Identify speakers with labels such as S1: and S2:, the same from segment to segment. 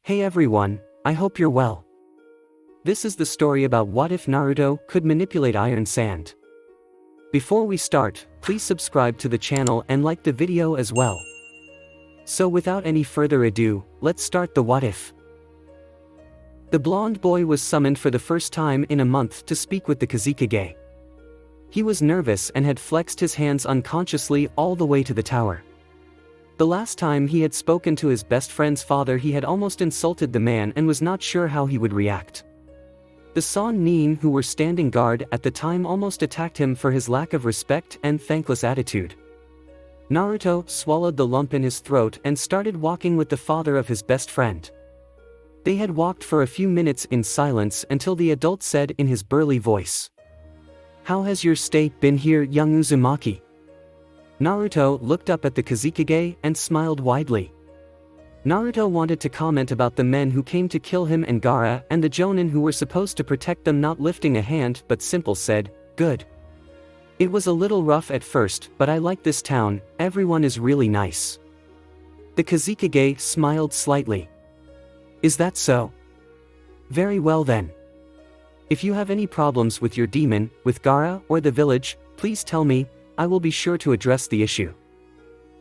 S1: Hey everyone, I hope you're well. This is the story about what if Naruto could manipulate iron sand. Before we start, please subscribe to the channel and like the video as well. So without any further ado, let's start the what if. The blonde boy was summoned for the first time in a month to speak with the Kazekage. He was nervous and had flexed his hands unconsciously all the way to the tower. The last time he had spoken to his best friend's father, he had almost insulted the man and was not sure how he would react. The Sannin who were standing guard at the time almost attacked him for his lack of respect and thankless attitude. Naruto swallowed the lump in his throat and started walking with the father of his best friend. They had walked for a few minutes in silence until the adult said in his burly voice, "How has your stay been here, young Uzumaki?" Naruto looked up at the Kazekage and smiled widely. Naruto wanted to comment about the men who came to kill him and Gaara and the Jonin who were supposed to protect them not lifting a hand, but Simple said, "Good. It was a little rough at first, but I like this town, everyone is really nice." The Kazekage smiled slightly. "Is that so? Very well then. If you have any problems with your demon, with Gaara or the village, please tell me, I will be sure to address the issue."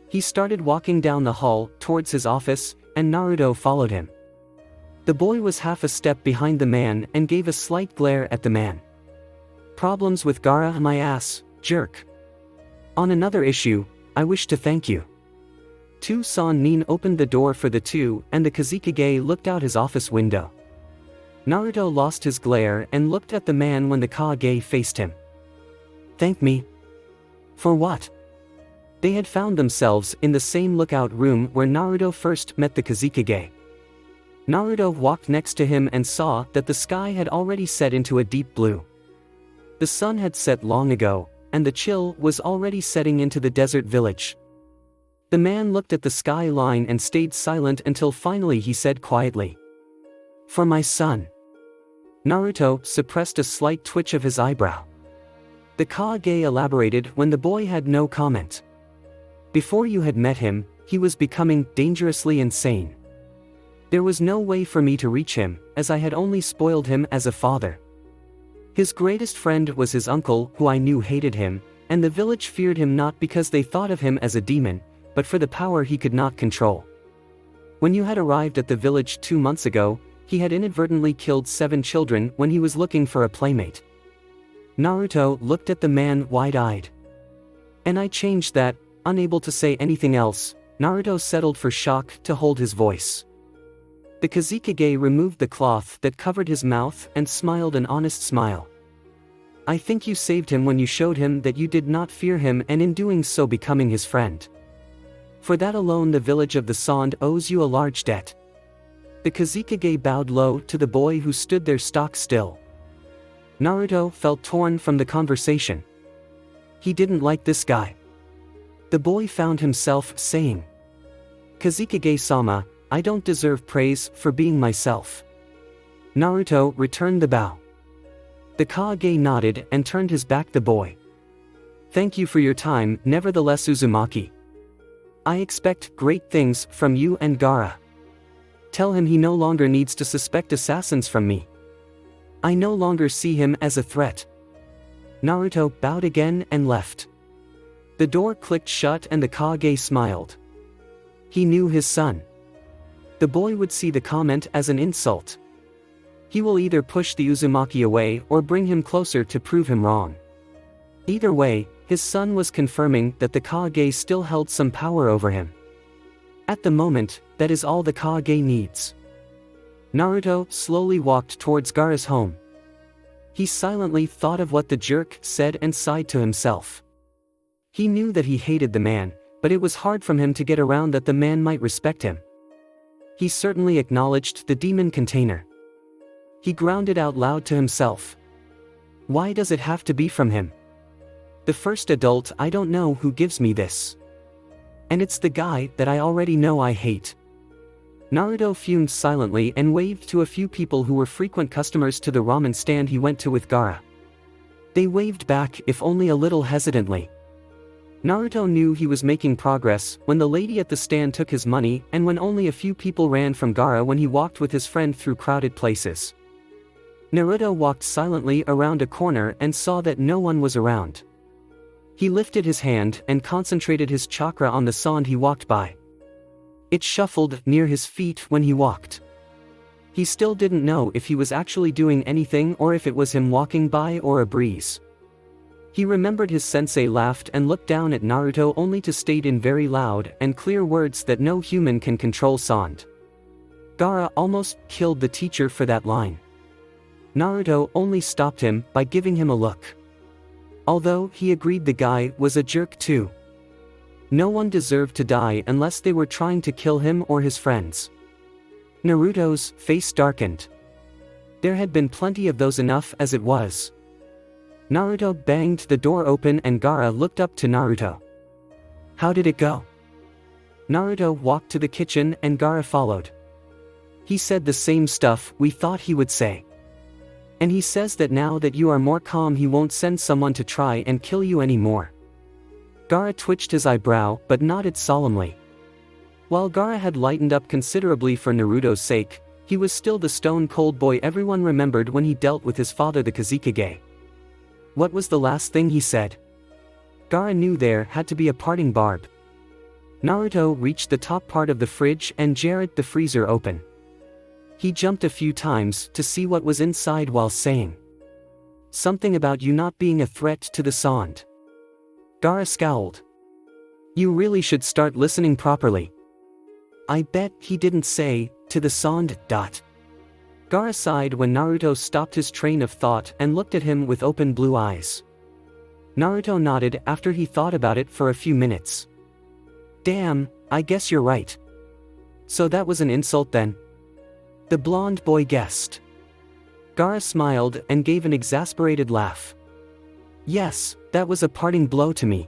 S1: He started walking down the hall towards his office, and Naruto followed him. The boy was half a step behind the man and gave a slight glare at the man. "Problems with Gaara, my ass, jerk. On another issue, I wish to thank you." Two Sannin opened the door for the two and the Kazekage looked out his office window. Naruto lost his glare and looked at the man when the Kage faced him. "Thank me? For what?" They had found themselves in the same lookout room where Naruto first met the Kazekage. Naruto walked next to him and saw that the sky had already set into a deep blue. The sun had set long ago, and the chill was already setting into the desert village. The man looked at the skyline and stayed silent until finally he said quietly, "For my son." Naruto suppressed a slight twitch of his eyebrow. The Kage elaborated when the boy had no comment. "Before you had met him, he was becoming dangerously insane. There was no way for me to reach him, as I had only spoiled him as a father. His greatest friend was his uncle, who I knew hated him, and the village feared him not because they thought of him as a demon, but for the power he could not control. When you had arrived at the village 2 months ago, he had inadvertently killed 7 children when he was looking for a playmate." Naruto looked at the man wide-eyed. "And I changed that." Unable to say anything else, Naruto settled for shock to hold his voice. The Kazekage removed the cloth that covered his mouth and smiled an honest smile. "I think you saved him when you showed him that you did not fear him, and in doing so becoming his friend. For that alone the village of the Sand owes you a large debt." The Kazekage bowed low to the boy who stood there stock still. Naruto felt torn from the conversation. He didn't like this guy. The boy found himself saying, "Kazekage-sama, I don't deserve praise for being myself." Naruto returned the bow. The Kage nodded and turned his back to the boy. "Thank you for your time, nevertheless Uzumaki. I expect great things from you and Gaara. Tell him he no longer needs to suspect assassins from me. I no longer see him as a threat." Naruto bowed again and left. The door clicked shut and the Kage smiled. He knew his son. The boy would see the comment as an insult. He will either push the Uzumaki away or bring him closer to prove him wrong. Either way, his son was confirming that the Kage still held some power over him. At the moment, that is all the Kage needs. Naruto slowly walked towards Gaara's home. He silently thought of what the jerk said and sighed to himself. He knew that he hated the man, but it was hard for him to get around that the man might respect him. He certainly acknowledged the demon container. He grounded out loud to himself. Why does it have to be from him? The first adult I don't know who gives me this. And it's the guy that I already know I hate. Naruto fumed silently and waved to a few people who were frequent customers to the ramen stand he went to with Gaara. They waved back, if only a little hesitantly. Naruto knew he was making progress when the lady at the stand took his money and when only a few people ran from Gaara when he walked with his friend through crowded places. Naruto walked silently around a corner and saw that no one was around. He lifted his hand and concentrated his chakra on the sand he walked by. It shuffled near his feet when he walked. He still didn't know if he was actually doing anything or if it was him walking by or a breeze. He remembered his sensei laughed and looked down at Naruto only to state in very loud and clear words that no human can control sand. Gaara almost killed the teacher for that line. Naruto only stopped him by giving him a look. Although he agreed the guy was a jerk too. No one deserved to die unless they were trying to kill him or his friends. Naruto's face darkened. There had been plenty of those enough as it was. Naruto banged the door open and Gaara looked up to Naruto. How did it go? Naruto walked to the kitchen and Gaara followed. He said the same stuff we thought he would say. And he says that now that you are more calm he won't send someone to try and kill you anymore. Gaara twitched his eyebrow but nodded solemnly. While Gaara had lightened up considerably for Naruto's sake, he was still the stone-cold boy everyone remembered when he dealt with his father the Kazekage. What was the last thing he said? Gaara knew there had to be a parting barb. Naruto reached the top part of the fridge and jarred the freezer open. He jumped a few times to see what was inside while saying something about you not being a threat to the sand. Gaara scowled. You really should start listening properly. I bet he didn't say, to the sand. Gaara sighed when Naruto stopped his train of thought and looked at him with open blue eyes. Naruto nodded after he thought about it for a few minutes. Damn, I guess you're right. So that was an insult then? The blonde boy guessed. Gaara smiled and gave an exasperated laugh. Yes, that was a parting blow to me.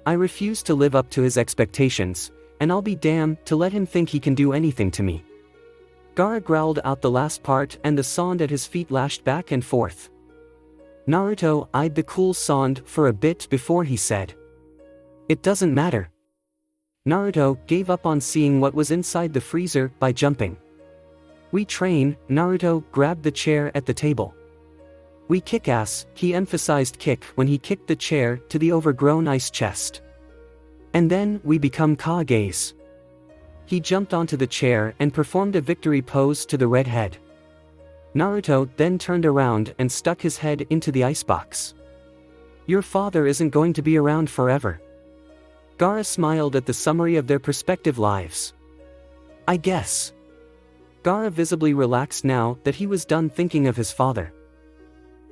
S1: I refuse to live up to his expectations, and I'll be damned to let him think he can do anything to me. Gaara growled out the last part and the sand at his feet lashed back and forth. Naruto eyed the cool sand for a bit before he said, "It doesn't matter." Naruto gave up on seeing what was inside the freezer by jumping. We train, Naruto grabbed the chair at the table. We kick ass, he emphasized kick when he kicked the chair to the overgrown ice chest. And then we become Kages. He jumped onto the chair and performed a victory pose to the red head. Naruto then turned around and stuck his head into the icebox. Your father isn't going to be around forever. Gaara smiled at the summary of their prospective lives. I guess. Gaara visibly relaxed now that he was done thinking of his father.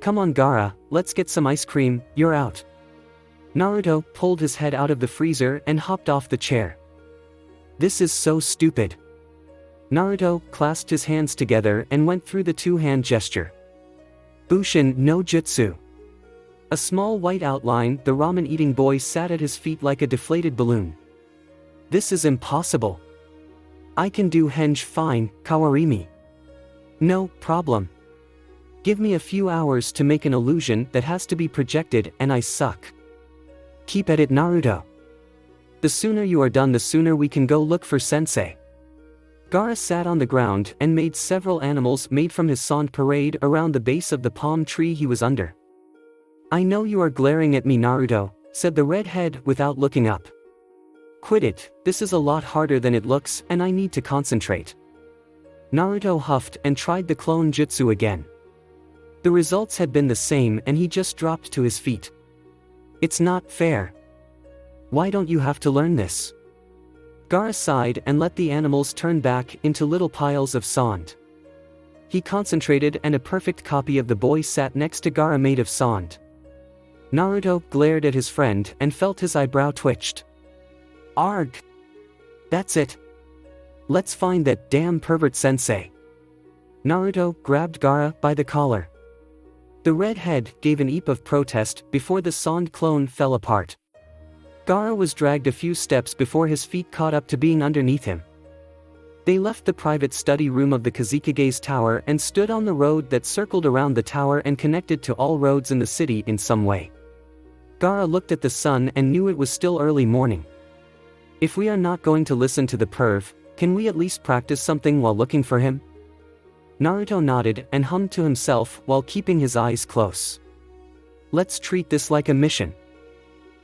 S1: Come on Gaara, let's get some ice cream, you're out. Naruto pulled his head out of the freezer and hopped off the chair. This is so stupid. Naruto clasped his hands together and went through the two-hand gesture. Bushin no Jutsu. A small white outline, the ramen-eating boy sat at his feet like a deflated balloon. This is impossible. I can do henge fine, Kawarimi. No problem. Give me a few hours to make an illusion that has to be projected and I suck. Keep at it Naruto. The sooner you are done the sooner we can go look for sensei. Gaara sat on the ground and made several animals made from his sand parade around the base of the palm tree he was under. I know you are glaring at me Naruto, said the redhead without looking up. Quit it, this is a lot harder than it looks and I need to concentrate. Naruto huffed and tried the clone jutsu again. The results had been the same and he just dropped to his feet. It's not fair. Why don't you have to learn this? Gaara sighed and let the animals turn back into little piles of sand. He concentrated and a perfect copy of the boy sat next to Gaara made of sand. Naruto glared at his friend and felt his eyebrow twitched. Arg! That's it. Let's find that damn pervert sensei. Naruto grabbed Gaara by the collar. The redhead gave an eep of protest before the sand clone fell apart. Gaara was dragged a few steps before his feet caught up to being underneath him. They left the private study room of the Kazekage's tower and stood on the road that circled around the tower and connected to all roads in the city in some way. Gaara looked at the sun and knew it was still early morning. If we are not going to listen to the perv, can we at least practice something while looking for him? Naruto nodded and hummed to himself while keeping his eyes close. Let's treat this like a mission.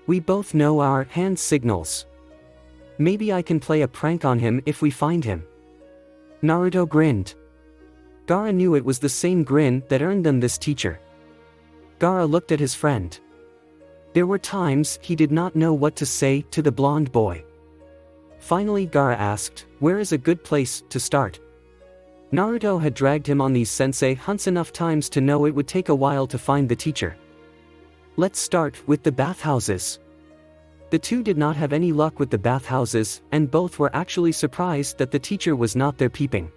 S1: We both know our hand signals. Maybe I can play a prank on him if we find him. Naruto grinned. Gaara knew it was the same grin that earned them this teacher. Gaara looked at his friend. There were times he did not know what to say to the blonde boy. Finally Gaara asked, "Where is a good place to start?" Naruto had dragged him on these sensei hunts enough times to know it would take a while to find the teacher. Let's start with the bathhouses. The two did not have any luck with the bathhouses, and both were actually surprised that the teacher was not there peeping.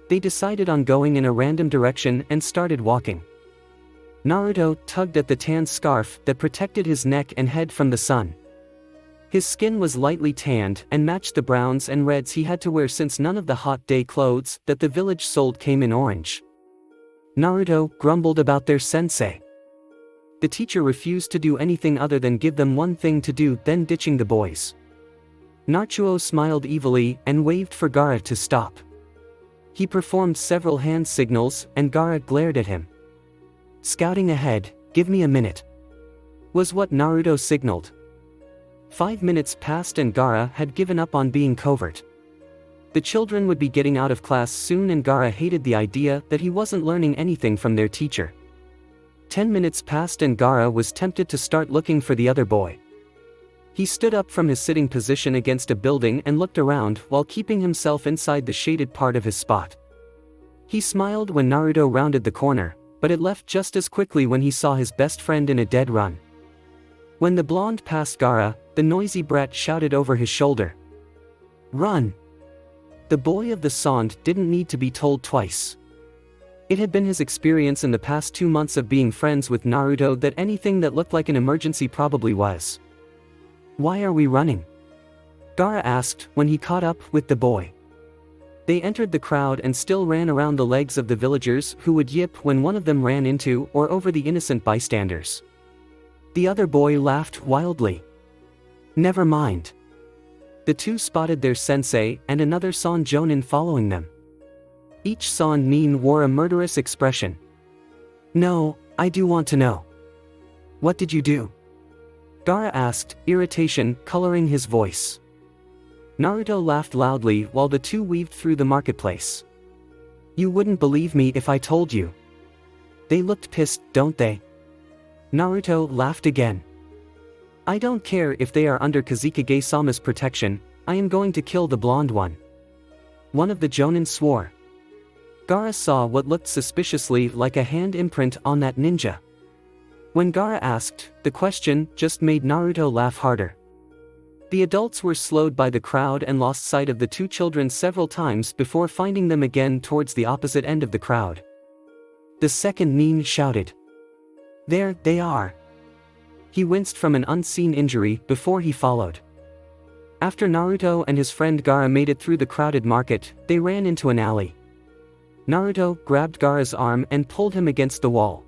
S1: They decided on going in a random direction and started walking. Naruto tugged at the tan scarf that protected his neck and head from the sun. His skin was lightly tanned and matched the browns and reds he had to wear since none of the hot day clothes that the village sold came in orange. Naruto grumbled about their sensei. The teacher refused to do anything other than give them one thing to do, then ditching the boys. Naruto smiled evilly and waved for Gaara to stop. He performed several hand signals and Gaara glared at him. "Scouting ahead, give me a minute," was what Naruto signaled. 5 minutes passed and Gaara had given up on being covert. The children would be getting out of class soon and Gaara hated the idea that he wasn't learning anything from their teacher. 10 minutes passed and Gaara was tempted to start looking for the other boy. He stood up from his sitting position against a building and looked around while keeping himself inside the shaded part of his spot. He smiled when Naruto rounded the corner, but it left just as quickly when he saw his best friend in a dead run. When the blonde passed Gaara, the noisy brat shouted over his shoulder, "Run!" The boy of the sand didn't need to be told twice. It had been his experience in the past 2 months of being friends with Naruto that anything that looked like an emergency probably was. "Why are we running?" Gaara asked when he caught up with the boy. They entered the crowd and still ran around the legs of the villagers who would yip when one of them ran into or over the innocent bystanders. The other boy laughed wildly. "Never mind." The two spotted their sensei and another Son Jonin following them. Each Son Nin wore a murderous expression. "No, I do want to know. What did you do?" Gaara asked, irritation coloring his voice. Naruto laughed loudly while the two weaved through the marketplace. "You wouldn't believe me if I told you. They looked pissed, don't they?" Naruto laughed again. "I don't care if they are under Kazekage-sama's protection, I am going to kill the blonde one." One of the Jonin swore. Gaara saw what looked suspiciously like a hand imprint on that ninja. When Gaara asked, the question just made Naruto laugh harder. The adults were slowed by the crowd and lost sight of the two children several times before finding them again towards the opposite end of the crowd. The second Nin shouted, "There they are!" He winced from an unseen injury before he followed. After Naruto and his friend Gaara made it through the crowded market, they ran into an alley. Naruto grabbed Gaara's arm and pulled him against the wall.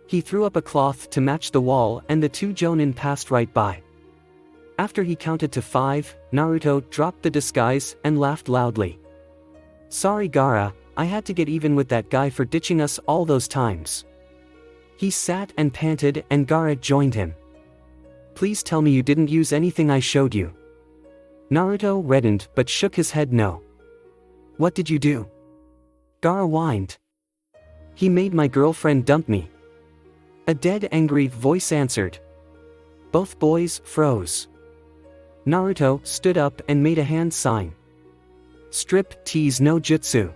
S1: He threw up a cloth to match the wall and the two Jonin passed right by. After he counted to 5, Naruto dropped the disguise and laughed loudly. "Sorry Gaara, I had to get even with that guy for ditching us all those times." He sat and panted and Gaara joined him. "Please tell me you didn't use anything I showed you." Naruto reddened but shook his head no. "What did you do?" Gaara whined. "He made my girlfriend dump me." A dead angry voice answered. Both boys froze. Naruto stood up and made a hand sign. "Strip tease no jutsu."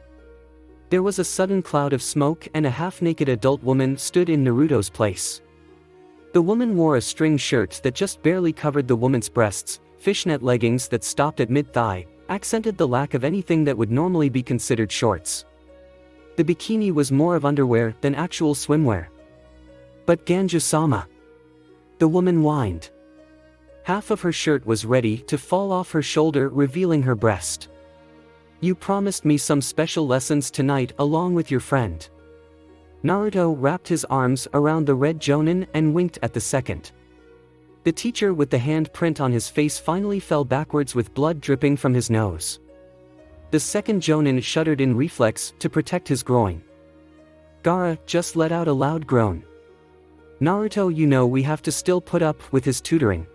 S1: There was a sudden cloud of smoke and a half-naked adult woman stood in Naruto's place. The woman wore a string shirt that just barely covered the woman's breasts, fishnet leggings that stopped at mid-thigh, accented the lack of anything that would normally be considered shorts. The bikini was more of underwear than actual swimwear. "But Ganju-sama," the woman whined. Half of her shirt was ready to fall off her shoulder, revealing her breast. "You promised me some special lessons tonight along with your friend." Naruto wrapped his arms around the red Jonin and winked at the second. The teacher with the hand print on his face finally fell backwards with blood dripping from his nose. The second Jonin shuddered in reflex to protect his groin. Gaara just let out a loud groan. Naruto, you know we have to still put up with his tutoring.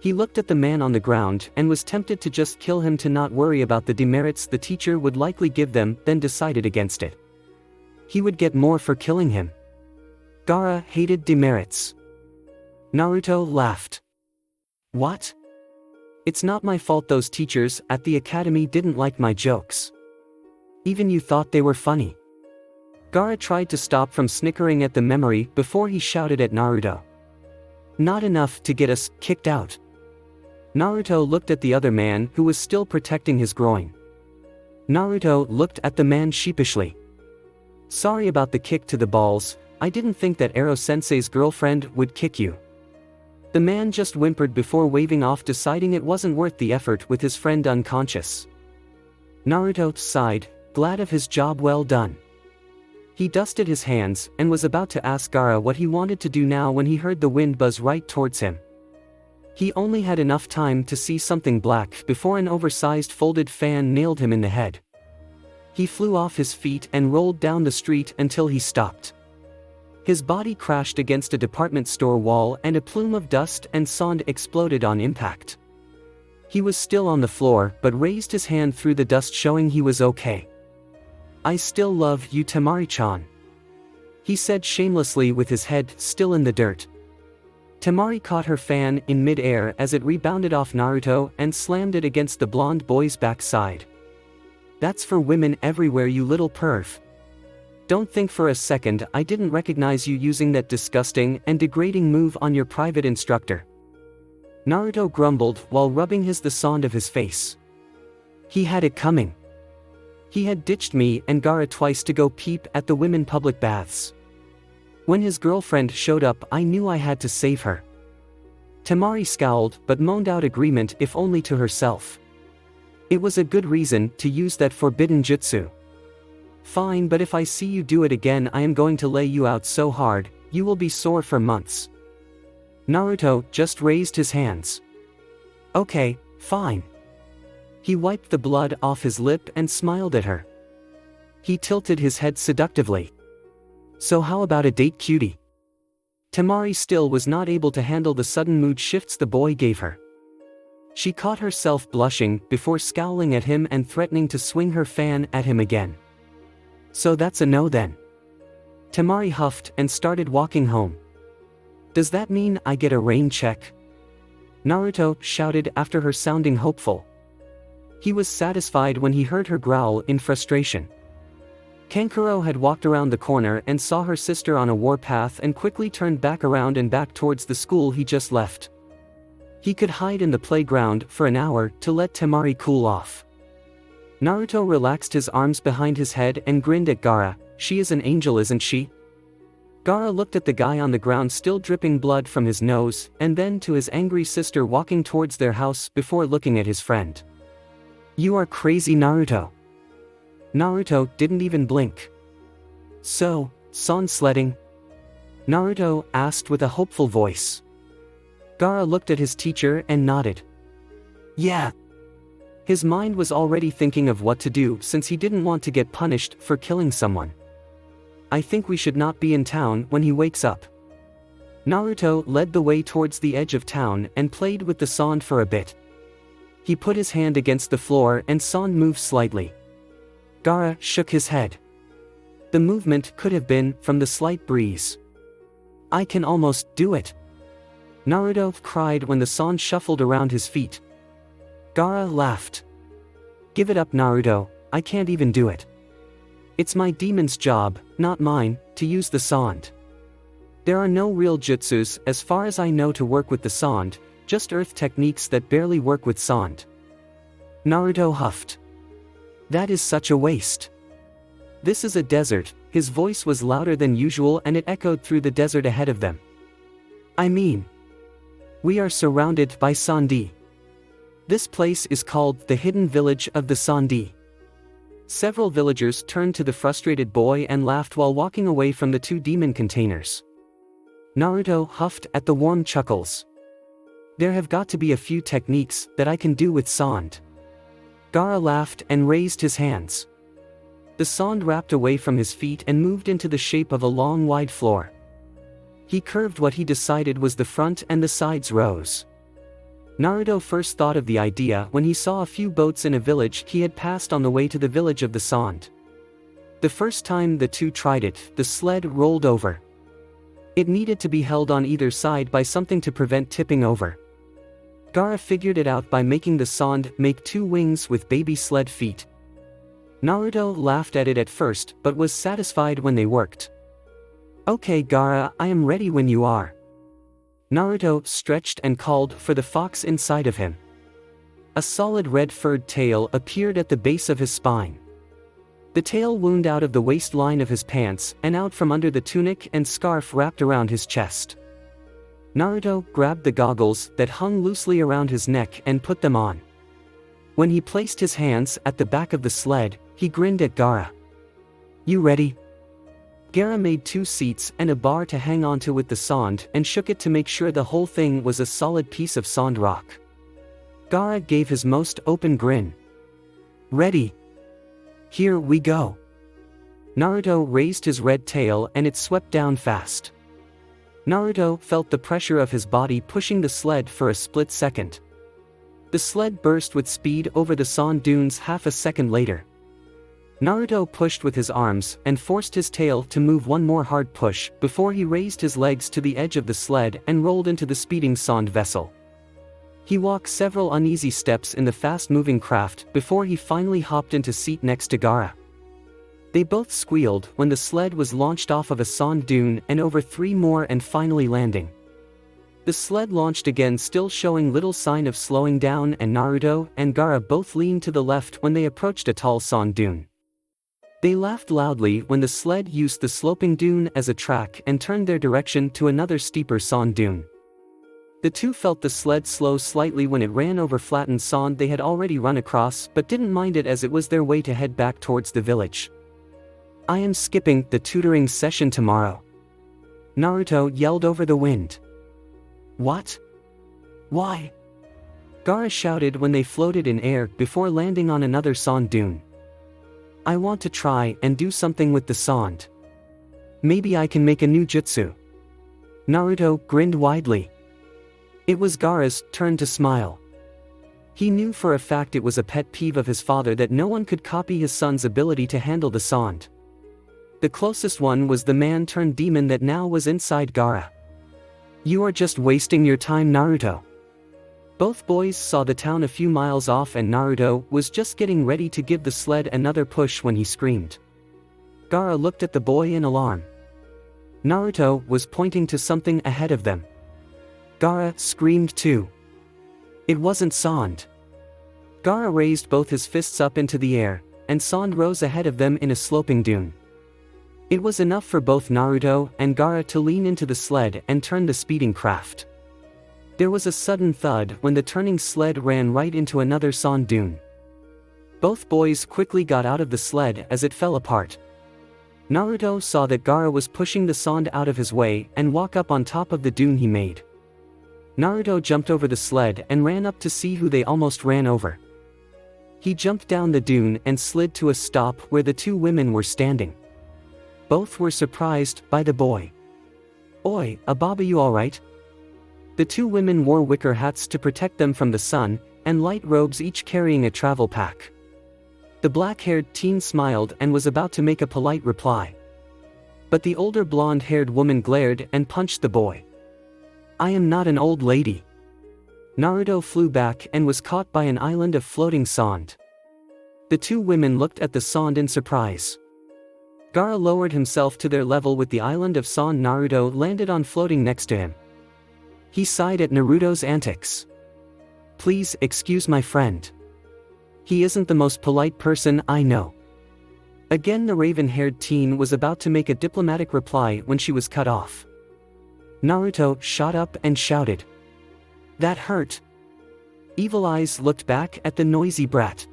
S1: He looked at the man on the ground and was tempted to just kill him to not worry about the demerits the teacher would likely give them, then decided against it. He would get more for killing him. Gaara hated demerits. Naruto laughed. What? It's not my fault those teachers at the academy didn't like my jokes. Even you thought they were funny. Gaara tried to stop from snickering at the memory before he shouted at Naruto. Not enough to get us kicked out. Naruto looked at the other man who was still protecting his groin. Naruto looked at the man sheepishly. Sorry about the kick to the balls, I didn't think that Ero-sensei's girlfriend would kick you. The man just whimpered before waving off, deciding it wasn't worth the effort with his friend unconscious. Naruto sighed, glad of his job well done. He dusted his hands and was about to ask Gaara what he wanted to do now when he heard the wind buzz right towards him. He only had enough time to see something black before an oversized folded fan nailed him in the head. He flew off his feet and rolled down the street until he stopped. His body crashed against a department store wall and a plume of dust and sand exploded on impact. He was still on the floor but raised his hand through the dust, showing he was okay. I still love you, Temari-chan. He said shamelessly with his head still in the dirt. Temari caught her fan in mid-air as it rebounded off Naruto and slammed it against the blonde boy's backside. That's for women everywhere, you little perv. Don't think for a second I didn't recognize you using that disgusting and degrading move on your private instructor. Naruto grumbled while rubbing the sand of his face. He had it coming. He had ditched me and Gaara twice to go peep at the women public baths. When his girlfriend showed up, I knew I had to save her. Temari scowled but moaned out agreement, if only to herself. It was a good reason to use that forbidden jutsu. Fine, but if I see you do it again, I am going to lay you out so hard, you will be sore for months. Naruto just raised his hands. Okay, fine. He wiped the blood off his lip and smiled at her. He tilted his head seductively. So how about a date, cutie? Temari still was not able to handle the sudden mood shifts the boy gave her. She caught herself blushing before scowling at him and threatening to swing her fan at him again. So that's a no then. Temari huffed and started walking home. Does that mean I get a rain check? Naruto shouted after her, sounding hopeful. He was satisfied when he heard her growl in frustration. Kankuro had walked around the corner and saw her sister on a warpath and quickly turned back around and back towards the school he just left. He could hide in the playground for an hour to let Temari cool off. Naruto relaxed his arms behind his head and grinned at Gaara. She is an angel, isn't she? Gaara looked at the guy on the ground still dripping blood from his nose, and then to his angry sister walking towards their house before looking at his friend. You are crazy, Naruto. Naruto didn't even blink. So, sand sledding? Naruto asked with a hopeful voice. Gaara looked at his teacher and nodded. Yeah. His mind was already thinking of what to do since he didn't want to get punished for killing someone. I think we should not be in town when he wakes up. Naruto led the way towards the edge of town and played with the sand for a bit. He put his hand against the floor and sand moved slightly. Gaara shook his head. The movement could have been from the slight breeze. I can almost do it. Naruto cried when the sand shuffled around his feet. Gaara laughed. Give it up, Naruto, I can't even do it. It's my demon's job, not mine, to use the sand. There are no real jutsus as far as I know to work with the sand, just earth techniques that barely work with sand. Naruto huffed. That is such a waste. This is a desert. His voice was louder than usual and it echoed through the desert ahead of them. I mean, we are surrounded by sandi. This place is called the hidden village of the sandi. Several villagers turned to the frustrated boy and laughed while walking away from the two demon containers. Naruto huffed at the warm chuckles. There have got to be a few techniques that I can do with sand. Gaara laughed and raised his hands. The sand wrapped away from his feet and moved into the shape of a long wide floor. He curved what he decided was the front and the sides rose. Naruto first thought of the idea when he saw a few boats in a village he had passed on the way to the village of the sand. The first time the two tried it, the sled rolled over. It needed to be held on either side by something to prevent tipping over. Gaara figured it out by making the sand make two wings with baby sled feet. Naruto laughed at it at first but was satisfied when they worked. "Okay Gaara, I am ready when you are." Naruto stretched and called for the fox inside of him. A solid red furred tail appeared at the base of his spine. The tail wound out of the waistline of his pants and out from under the tunic and scarf wrapped around his chest. Naruto grabbed the goggles that hung loosely around his neck and put them on. When he placed his hands at the back of the sled, he grinned at Gaara. "You ready?" Gaara made 2 seats and a bar to hang onto with the sand and shook it to make sure the whole thing was a solid piece of sand rock. Gaara gave his most open grin. "Ready? Here we go." Naruto raised his red tail and it swept down fast. Naruto felt the pressure of his body pushing the sled for a split second. The sled burst with speed over the sand dunes half a second later. Naruto pushed with his arms and forced his tail to move one more hard push before he raised his legs to the edge of the sled and rolled into the speeding sand vessel. He walked several uneasy steps in the fast-moving craft before he finally hopped into seat next to Gaara. They both squealed when the sled was launched off of a sand dune and over 3 more and finally landing. The sled launched again, still showing little sign of slowing down, and Naruto and Gaara both leaned to the left when they approached a tall sand dune. They laughed loudly when the sled used the sloping dune as a track and turned their direction to another steeper sand dune. The two felt the sled slow slightly when it ran over flattened sand they had already run across, but didn't mind it as it was their way to head back towards the village. "I am skipping the tutoring session tomorrow," Naruto yelled over the wind. "What? Why?" Gaara shouted when they floated in air before landing on another sand dune. "I want to try and do something with the sand. Maybe I can make a new jutsu." Naruto grinned widely. It was Gaara's turn to smile. He knew for a fact it was a pet peeve of his father that no one could copy his son's ability to handle the sand. The closest one was the man-turned-demon that now was inside Gaara. "You are just wasting your time, Naruto." Both boys saw the town a few miles off and Naruto was just getting ready to give the sled another push when he screamed. Gaara looked at the boy in alarm. Naruto was pointing to something ahead of them. Gaara screamed too. It wasn't sand. Gaara raised both his fists up into the air, and sand rose ahead of them in a sloping dune. It was enough for both Naruto and Gaara to lean into the sled and turn the speeding craft. There was a sudden thud when the turning sled ran right into another sand dune. Both boys quickly got out of the sled as it fell apart. Naruto saw that Gaara was pushing the sand out of his way and walked up on top of the dune he made. Naruto jumped over the sled and ran up to see who they almost ran over. He jumped down the dune and slid to a stop where the 2 women were standing. Both were surprised by the boy. "Oi, Ababa, you alright?" The 2 women wore wicker hats to protect them from the sun, and light robes, each carrying a travel pack. The black-haired teen smiled and was about to make a polite reply. But the older blonde-haired woman glared and punched the boy. "I am not an old lady." Naruto flew back and was caught by an island of floating sand. The 2 women looked at the sand in surprise. Gaara lowered himself to their level with the island of sand Naruto landed on, floating next to him. He sighed at Naruto's antics. "Please excuse my friend. He isn't the most polite person I know." Again the raven-haired teen was about to make a diplomatic reply when she was cut off. Naruto shot up and shouted. "That hurt." Evil Eyes looked back at the noisy brat.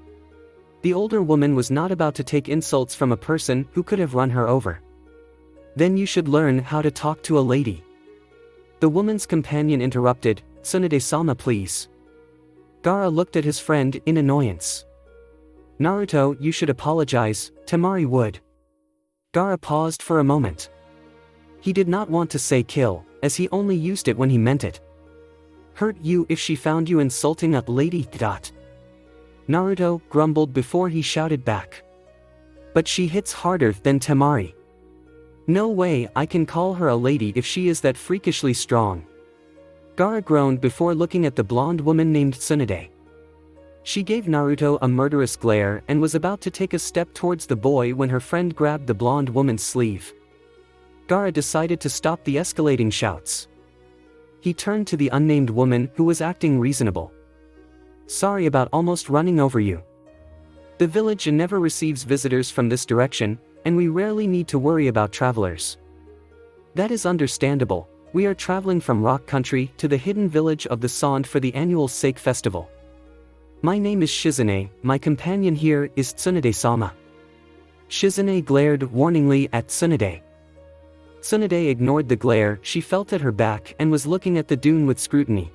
S1: The older woman was not about to take insults from a person who could have run her over. "Then you should learn how to talk to a lady." The woman's companion interrupted, Tsunade-sama, please." Gaara looked at his friend in annoyance. "Naruto, you should apologize," Temari would. Gaara paused for a moment. He did not want to say kill, as he only used it when he meant it. "Hurt you if she found you insulting a lady." Naruto grumbled before he shouted back. "But she hits harder than Temari. No way I can call her a lady if she is that freakishly strong." Gaara groaned before looking at the blonde woman named Tsunade. She gave Naruto a murderous glare and was about to take a step towards the boy when her friend grabbed the blonde woman's sleeve. Gaara decided to stop the escalating shouts. He turned to the unnamed woman who was acting reasonable. "Sorry about almost running over you. The village never receives visitors from this direction, and we rarely need to worry about travelers." "That is understandable. We are traveling from Rock Country to the hidden village of the Sand for the annual Sake Festival. My name is Shizune, my companion here is Tsunade-sama." Shizune glared warningly at Tsunade. Tsunade ignored the glare she felt at her back and was looking at the dune with scrutiny.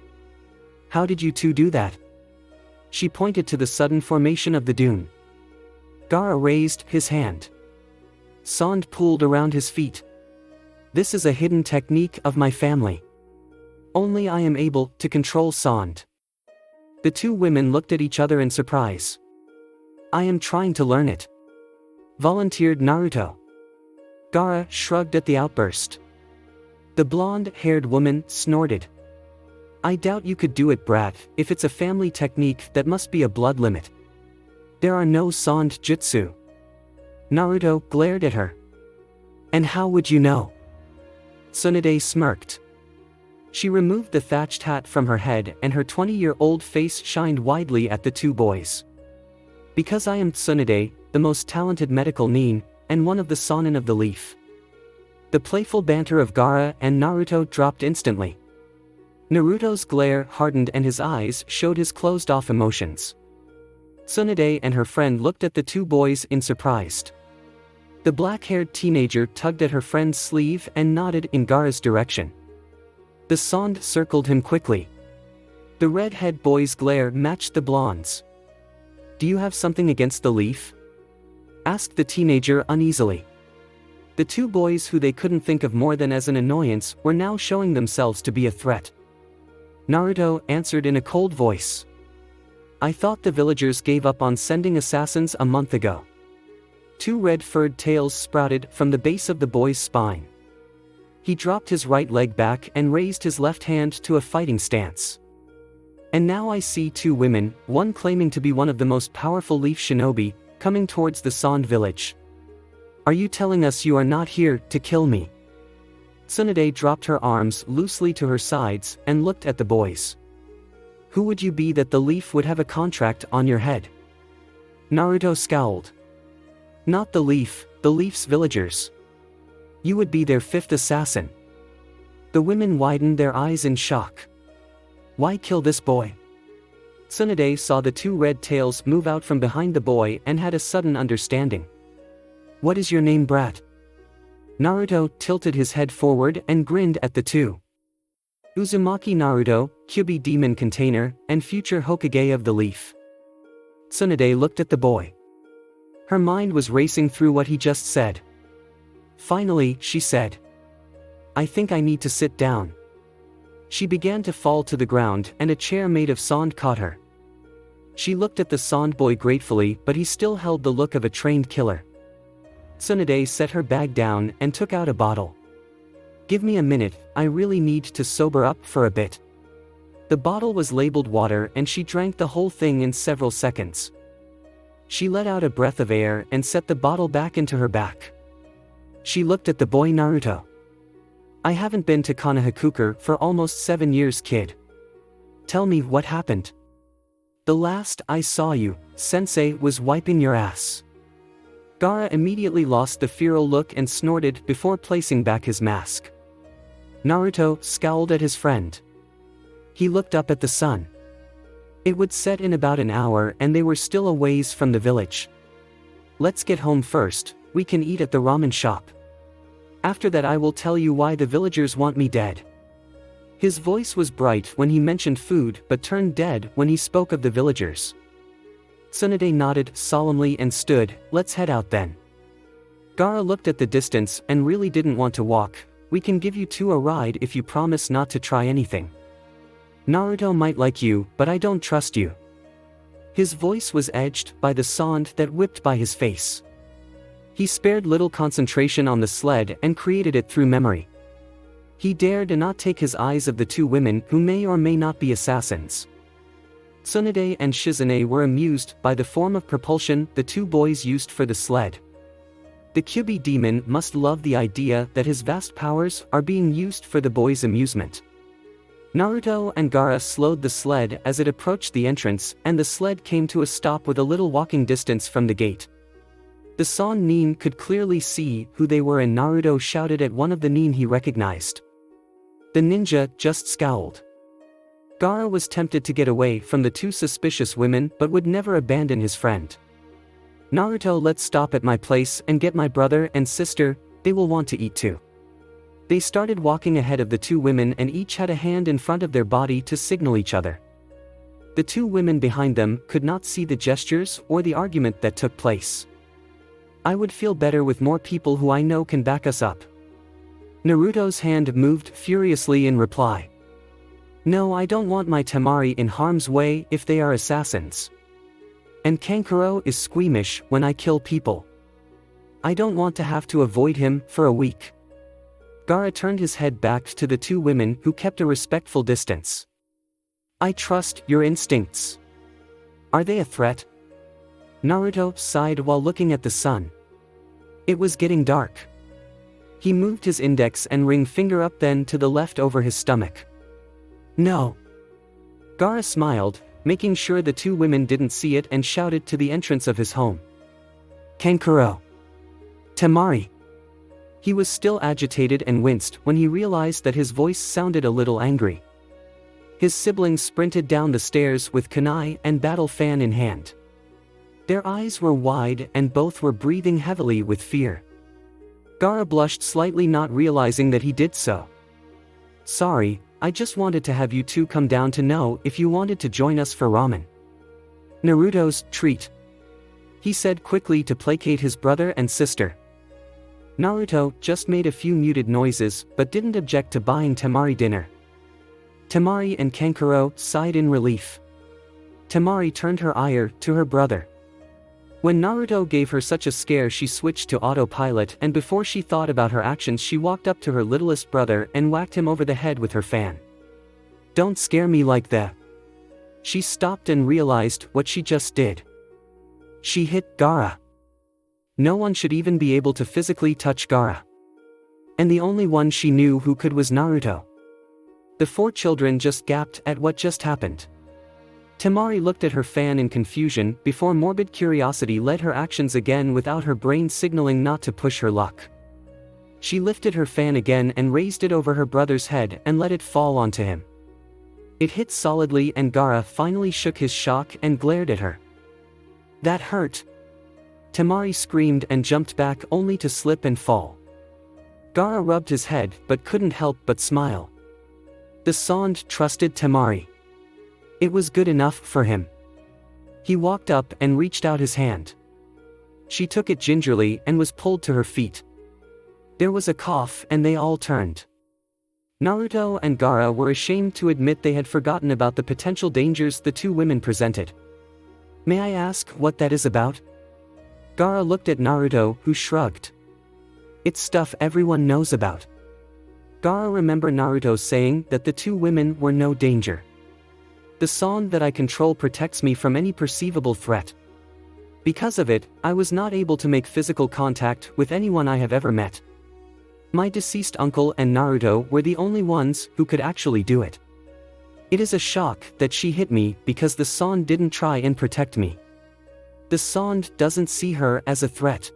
S1: "How did you two do that?" She pointed to the sudden formation of the dune. Gaara raised his hand. Sand pooled around his feet. "This is a hidden technique of my family. Only I am able to control sand." The two women looked at each other in surprise. "I am trying to learn it," volunteered Naruto. Gaara shrugged at the outburst. The blonde-haired woman snorted. "I doubt you could do it, brat. If it's a family technique, that must be a blood limit. There are no sand jutsu." Naruto glared at her. "And how would you know?" Tsunade smirked. She removed the thatched hat from her head and her 20-year-old face shined widely at the two boys. "Because I am Tsunade, the most talented medical nin, and one of the Sannin of the Leaf." The playful banter of Gaara and Naruto dropped instantly. Naruto's glare hardened and his eyes showed his closed-off emotions. Tsunade and her friend looked at the two boys in surprise. The black-haired teenager tugged at her friend's sleeve and nodded in Gaara's direction. The sand circled him quickly. The red-haired boy's glare matched the blonde's. "Do you have something against the leaf?" asked the teenager uneasily. The two boys who they couldn't think of more than as an annoyance were now showing themselves to be a threat. Naruto answered in a cold voice. "I thought the villagers gave up on sending assassins a month ago." Two red-furred tails sprouted from the base of the boy's spine. He dropped his right leg back and raised his left hand to a fighting stance. "And now I see two women, one claiming to be one of the most powerful leaf shinobi, coming towards the Sand village. Are you telling us you are not here to kill me?" Tsunade dropped her arms loosely to her sides and looked at the boys. "Who would you be that the leaf would have a contract on your head?" Naruto scowled. "Not the leaf, the leaf's villagers. You would be their fifth assassin." The women widened their eyes in shock. "Why kill this boy?" Tsunade saw the two red tails move out from behind the boy and had a sudden understanding. "What is your name, brat?" Naruto tilted his head forward and grinned at the two. "Uzumaki Naruto, Kyubi Demon Container, and future Hokage of the Leaf." Tsunade looked at the boy. Her mind was racing through what he just said. Finally, she said, "I think I need to sit down." She began to fall to the ground and a chair made of sand caught her. She looked at the sand boy gratefully, but he still held the look of a trained killer. Tsunade set her bag down and took out a bottle. "Give me a minute, I really need to sober up for a bit." The bottle was labeled water and she drank the whole thing in several seconds. She let out a breath of air and set the bottle back into her back. She looked at the boy Naruto. "I haven't been to Konohakure for almost 7 years, kid. Tell me what happened." "The last I saw you, sensei was wiping your ass." Gaara immediately lost the feral look and snorted before placing back his mask. Naruto scowled at his friend. He looked up at the sun. It would set in about an hour and they were still a ways from the village. "Let's get home first, we can eat at the ramen shop. After that I will tell you why the villagers want me dead." His voice was bright when he mentioned food but turned dead when he spoke of the villagers. Tsunade nodded solemnly and stood. Let's head out then. Gaara looked at the distance and really didn't want to walk. We can give you two a ride if you promise not to try anything. Naruto might like you, but I don't trust you. His voice was edged by the sand that whipped by his face. He spared little concentration on the sled and created it through memory. He dared not take his eyes off the two women who may or may not be assassins. Tsunade and Shizune were amused by the form of propulsion the two boys used for the sled. The Kyubi demon must love the idea that his vast powers are being used for the boys' amusement. Naruto and Gaara slowed the sled as it approached the entrance, and the sled came to a stop with a little walking distance from the gate. The Nin could clearly see who they were, and Naruto shouted at one of the Nin he recognized. The ninja just scowled. Gaara was tempted to get away from the two suspicious women but would never abandon his friend. Naruto, let's stop at my place and get my brother and sister, they will want to eat too. They started walking ahead of the two women and each had a hand in front of their body to signal each other. The two women behind them could not see the gestures or the argument that took place. I would feel better with more people who I know can back us up. Naruto's hand moved furiously in reply. No, I don't want my Temari in harm's way if they are assassins. And Kankuro is squeamish when I kill people. I don't want to have to avoid him for a week. Gaara turned his head back to the two women who kept a respectful distance. I trust your instincts. Are they a threat? Naruto sighed while looking at the sun. It was getting dark. He moved his index and ring finger up then to the left over his stomach. No. Gaara smiled, making sure the two women didn't see it, and shouted to the entrance of his home. Kankuro. Temari. He was still agitated and winced when he realized that his voice sounded a little angry. His siblings sprinted down the stairs with kunai and battle fan in hand. Their eyes were wide and both were breathing heavily with fear. Gaara blushed slightly, not realizing that he did so. Sorry, I just wanted to have you two come down to know if you wanted to join us for ramen. Naruto's treat. He said quickly to placate his brother and sister. Naruto just made a few muted noises but didn't object to buying Temari dinner. Temari and Kankuro sighed in relief. Temari turned her ire to her brother. When Naruto gave her such a scare, she switched to autopilot, and before she thought about her actions she walked up to her littlest brother and whacked him over the head with her fan. Don't scare me like that. She stopped and realized what she just did. She hit Gaara. No one should even be able to physically touch Gaara. And the only one she knew who could was Naruto. The four children just gaped at what just happened. Temari looked at her fan in confusion before morbid curiosity led her actions again without her brain signaling not to push her luck. She lifted her fan again and raised it over her brother's head and let it fall onto him. It hit solidly and Gaara finally shook his shock and glared at her. That hurt. Temari screamed and jumped back only to slip and fall. Gaara rubbed his head but couldn't help but smile. The Sand trusted Temari. It was good enough for him. He walked up and reached out his hand. She took it gingerly and was pulled to her feet. There was a cough and they all turned. Naruto and Gaara were ashamed to admit they had forgotten about the potential dangers the two women presented. May I ask what that is about? Gaara looked at Naruto, who shrugged. It's stuff everyone knows about. Gaara remembered Naruto saying that the two women were no danger. The sand that I control protects me from any perceivable threat. Because of it, I was not able to make physical contact with anyone I have ever met. My deceased uncle and Naruto were the only ones who could actually do it. It is a shock that she hit me because the sand didn't try and protect me. The sand doesn't see her as a threat.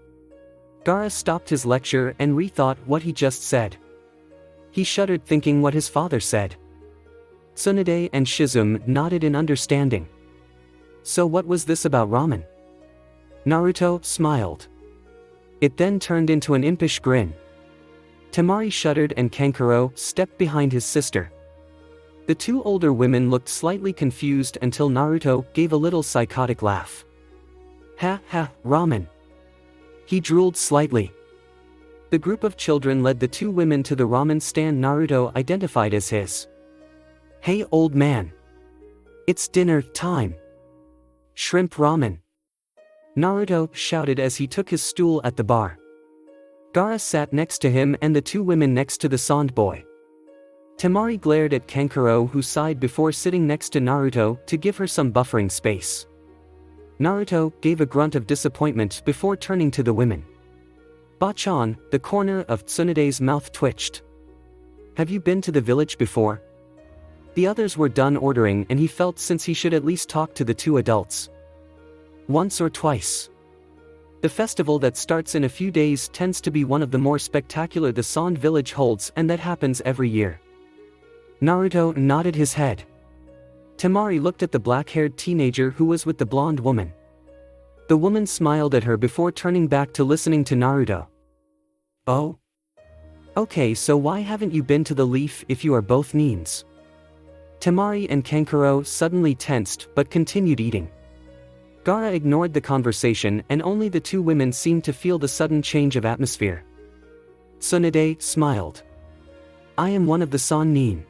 S1: Gaara stopped his lecture and rethought what he just said. He shuddered thinking what his father said. Tsunade and Shizune nodded in understanding. So what was this about ramen? Naruto smiled. It then turned into an impish grin. Temari shuddered and Kankuro stepped behind his sister. The two older women looked slightly confused until Naruto gave a little psychotic laugh. Ha ha, ramen. He drooled slightly. The group of children led the two women to the ramen stand Naruto identified as his. Hey old man. It's dinner time. Shrimp ramen. Naruto shouted as he took his stool at the bar. Gaara sat next to him and the two women next to the sand boy. Temari glared at Kankuro who sighed before sitting next to Naruto to give her some buffering space. Naruto gave a grunt of disappointment before turning to the women. Bachan, the corner of Tsunade's mouth twitched. Have you been to the village before? The others were done ordering and he felt since he should at least talk to the two adults. Once or twice. The festival that starts in a few days tends to be one of the more spectacular the Sand village holds and that happens every year. Naruto nodded his head. Temari looked at the black-haired teenager who was with the blonde woman. The woman smiled at her before turning back to listening to Naruto. Oh? Okay, so why haven't you been to the leaf if you are both Nins? Temari and Kankuro suddenly tensed but continued eating. Gaara ignored the conversation and only the two women seemed to feel the sudden change of atmosphere. Tsunade smiled. I am one of the San Nin.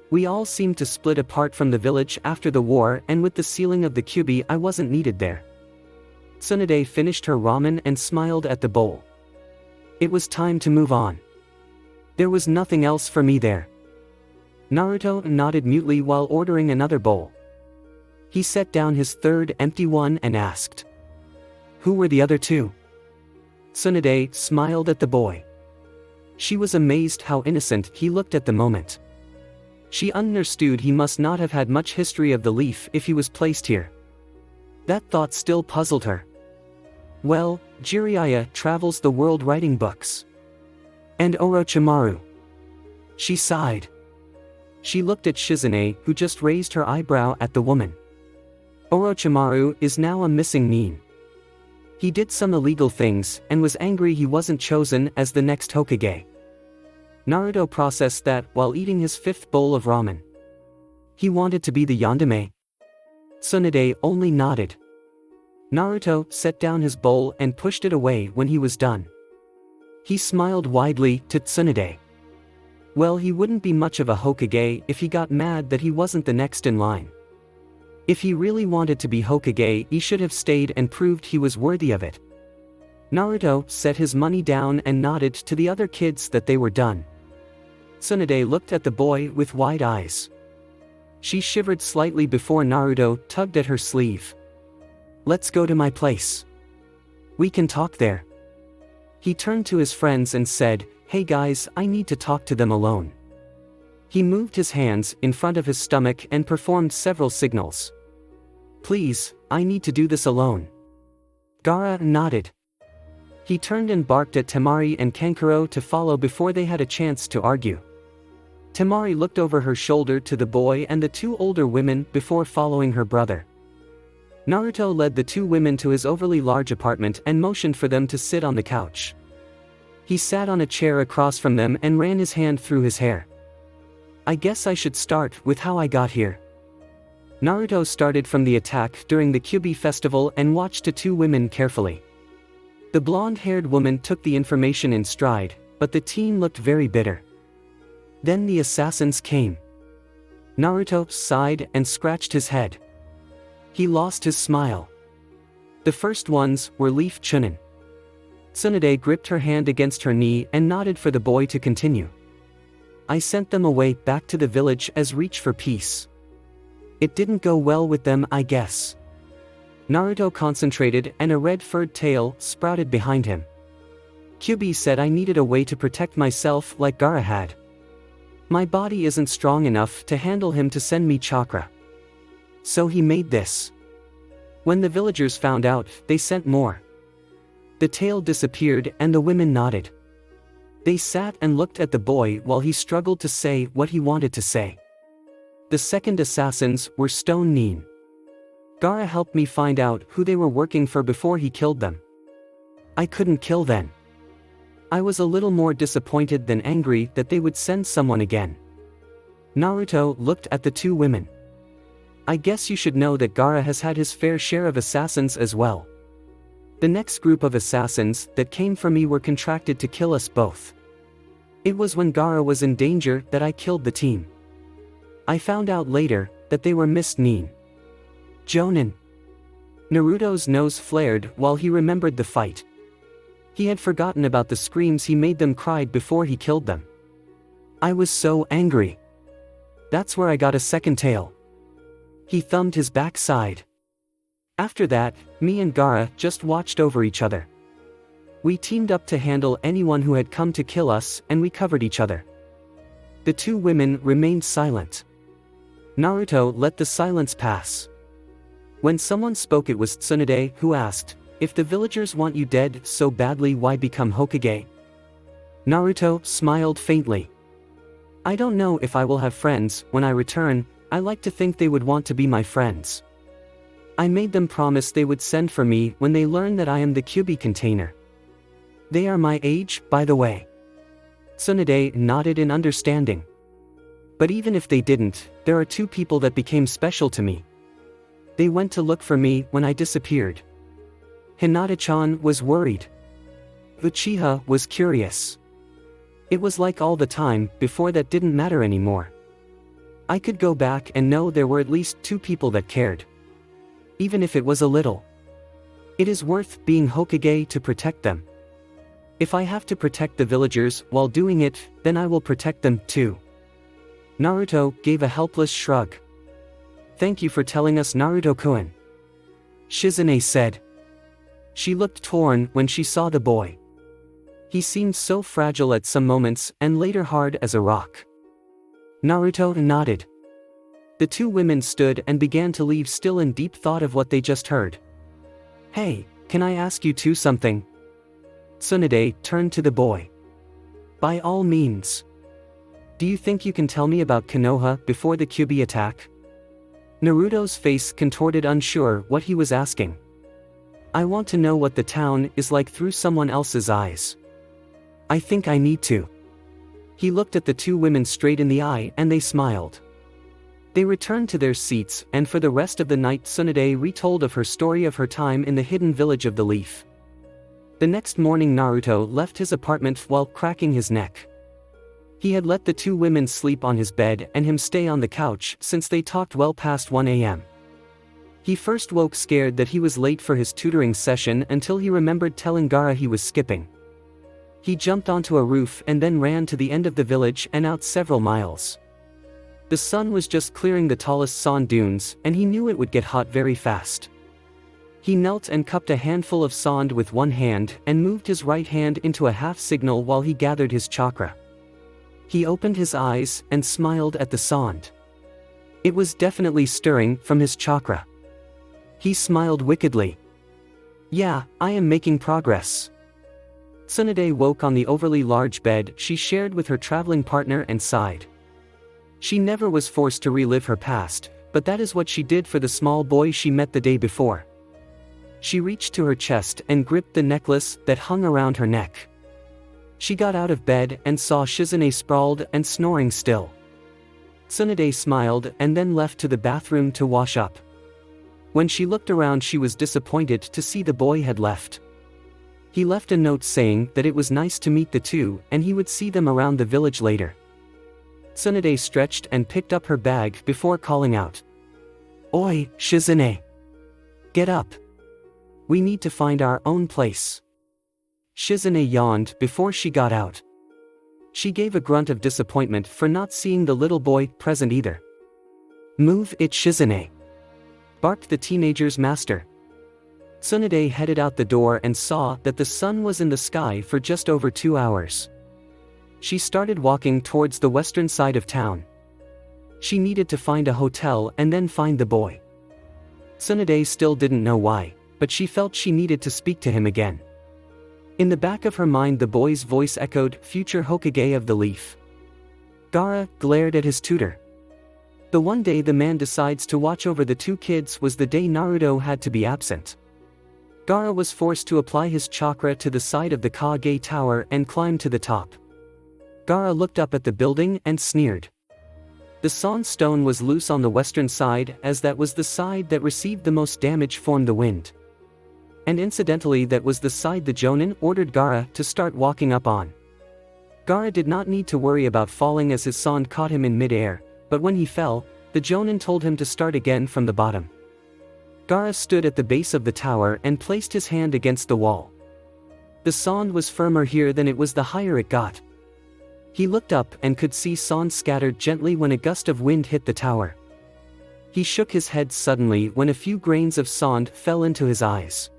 S1: We all seemed to split apart from the village after the war and with the sealing of the Kyubi I wasn't needed there. Tsunade finished her ramen and smiled at the bowl. It was time to move on. There was nothing else for me there. Naruto nodded mutely while ordering another bowl. He set down his third empty one and asked. Who were the other two? Tsunade smiled at the boy. She was amazed how innocent he looked at the moment. She understood he must not have had much history of the leaf if he was placed here. That thought still puzzled her. Well, Jiraiya travels the world writing books. And Orochimaru. She sighed. She looked at Shizune who just raised her eyebrow at the woman. Orochimaru is now a missing Nin. He did some illegal things and was angry he wasn't chosen as the next Hokage. Naruto processed that while eating his fifth bowl of ramen. He wanted to be the Yandere. Tsunade only nodded. Naruto set down his bowl and pushed it away when he was done. He smiled widely to Tsunade. Well, he wouldn't be much of a Hokage if he got mad that he wasn't the next in line. If he really wanted to be Hokage, he should have stayed and proved he was worthy of it. Naruto set his money down and nodded to the other kids that they were done. Tsunade looked at the boy with wide eyes. She shivered slightly before Naruto tugged at her sleeve. Let's go to my place. We can talk there. He turned to his friends and said, Hey guys, I need to talk to them alone. He moved his hands in front of his stomach and performed several signals. Please, I need to do this alone. Gaara nodded. He turned and barked at Temari and Kankuro to follow before they had a chance to argue. Temari looked over her shoulder to the boy and the two older women before following her brother. Naruto led the two women to his overly large apartment and motioned for them to sit on the couch. He sat on a chair across from them and ran his hand through his hair. I guess I should start with how I got here. Naruto started from the attack during the Kyubi festival and watched the two women carefully. The blonde-haired woman took the information in stride, but the teen looked very bitter. Then the assassins came. Naruto sighed and scratched his head. He lost his smile. The first ones were Leaf Chunin. Tsunade gripped her hand against her knee and nodded for the boy to continue. I sent them away back to the village as reach for peace. It didn't go well with them, I guess. Naruto concentrated and a red-furred tail sprouted behind him. Kyubi said I needed a way to protect myself like Gaara had. My body isn't strong enough to handle him to send me chakra. So he made this. When the villagers found out, they sent more. The tail disappeared and the women nodded. They sat and looked at the boy while he struggled to say what he wanted to say. The second assassins were Stone Nin. Gaara helped me find out who they were working for before he killed them. I couldn't kill them. I was a little more disappointed than angry that they would send someone again. Naruto looked at the two women. I guess you should know that Gaara has had his fair share of assassins as well. The next group of assassins that came for me were contracted to kill us both. It was when Gaara was in danger that I killed the team. I found out later that they were Miss Nin. Jonin. Naruto's nose flared while he remembered the fight. He had forgotten about the screams he made them cry before he killed them. I was so angry. That's where I got a second tail. He thumbed his backside. After that, me and Gaara just watched over each other. We teamed up to handle anyone who had come to kill us, and we covered each other. The two women remained silent. Naruto let the silence pass. When someone spoke, it was Tsunade who asked, "If the villagers want you dead so badly, why become Hokage?" Naruto smiled faintly. I don't know if I will have friends when I return. I like to think they would want to be my friends. I made them promise they would send for me when they learn that I am the Kyuubi container. They are my age, by the way. Tsunade nodded in understanding. But even if they didn't, there are two people that became special to me. They went to look for me when I disappeared. Hinata-chan was worried. Uchiha was curious. It was like all the time before that didn't matter anymore. I could go back and know there were at least two people that cared. Even if it was a little. It is worth being Hokage to protect them. If I have to protect the villagers while doing it, then I will protect them too. Naruto gave a helpless shrug. Thank you for telling us, Naruto-kun. Shizune said. She looked torn when she saw the boy. He seemed so fragile at some moments and later hard as a rock. Naruto nodded. The two women stood and began to leave, still in deep thought of what they just heard. Hey, can I ask you two something? Tsunade turned to the boy. By all means. Do you think you can tell me about Konoha before the Kyuubi attack? Naruto's face contorted, unsure what he was asking. I want to know what the town is like through someone else's eyes. I think I need to. He looked at the two women straight in the eye and they smiled. They returned to their seats, and for the rest of the night Tsunade retold of her story of her time in the hidden village of the Leaf. The next morning Naruto left his apartment while cracking his neck. He had let the two women sleep on his bed and him stay on the couch since they talked well past 1 a.m. He first woke scared that he was late for his tutoring session until he remembered telling Gaara he was skipping. He jumped onto a roof and then ran to the end of the village and out several miles. The sun was just clearing the tallest sand dunes, and he knew it would get hot very fast. He knelt and cupped a handful of sand with one hand and moved his right hand into a half signal while he gathered his chakra. He opened his eyes and smiled at the sand. It was definitely stirring from his chakra. He smiled wickedly. Yeah, I am making progress. Tsunade woke on the overly large bed she shared with her traveling partner and sighed. She never was forced to relive her past, but that is what she did for the small boy she met the day before. She reached to her chest and gripped the necklace that hung around her neck. She got out of bed and saw Shizune sprawled and snoring still. Tsunade smiled and then left to the bathroom to wash up. When she looked around, she was disappointed to see the boy had left. He left a note saying that it was nice to meet the two and he would see them around the village later. Tsunade stretched and picked up her bag before calling out. Oi, Shizune! Get up! We need to find our own place. Shizune yawned before she got out. She gave a grunt of disappointment for not seeing the little boy present either. Move it, Shizune! Barked the teenager's master. Tsunade headed out the door and saw that the sun was in the sky for just over 2 hours. She started walking towards the western side of town. She needed to find a hotel and then find the boy. Tsunade still didn't know why, but she felt she needed to speak to him again. In the back of her mind the boy's voice echoed, future Hokage of the Leaf. Gaara glared at his tutor. The one day the man decides to watch over the two kids was the day Naruto had to be absent. Gaara was forced to apply his chakra to the side of the Kage Tower and climb to the top. Gaara looked up at the building and sneered. The San stone was loose on the western side, as that was the side that received the most damage from the wind. And incidentally, that was the side the Jonin ordered Gaara to start walking up on. Gaara did not need to worry about falling as his San caught him in mid-air, but when he fell, the Jonin told him to start again from the bottom. Gaara stood at the base of the tower and placed his hand against the wall. The San was firmer here than it was the higher it got. He looked up and could see San scattered gently when a gust of wind hit the tower. He shook his head suddenly when a few grains of sand fell into his eyes.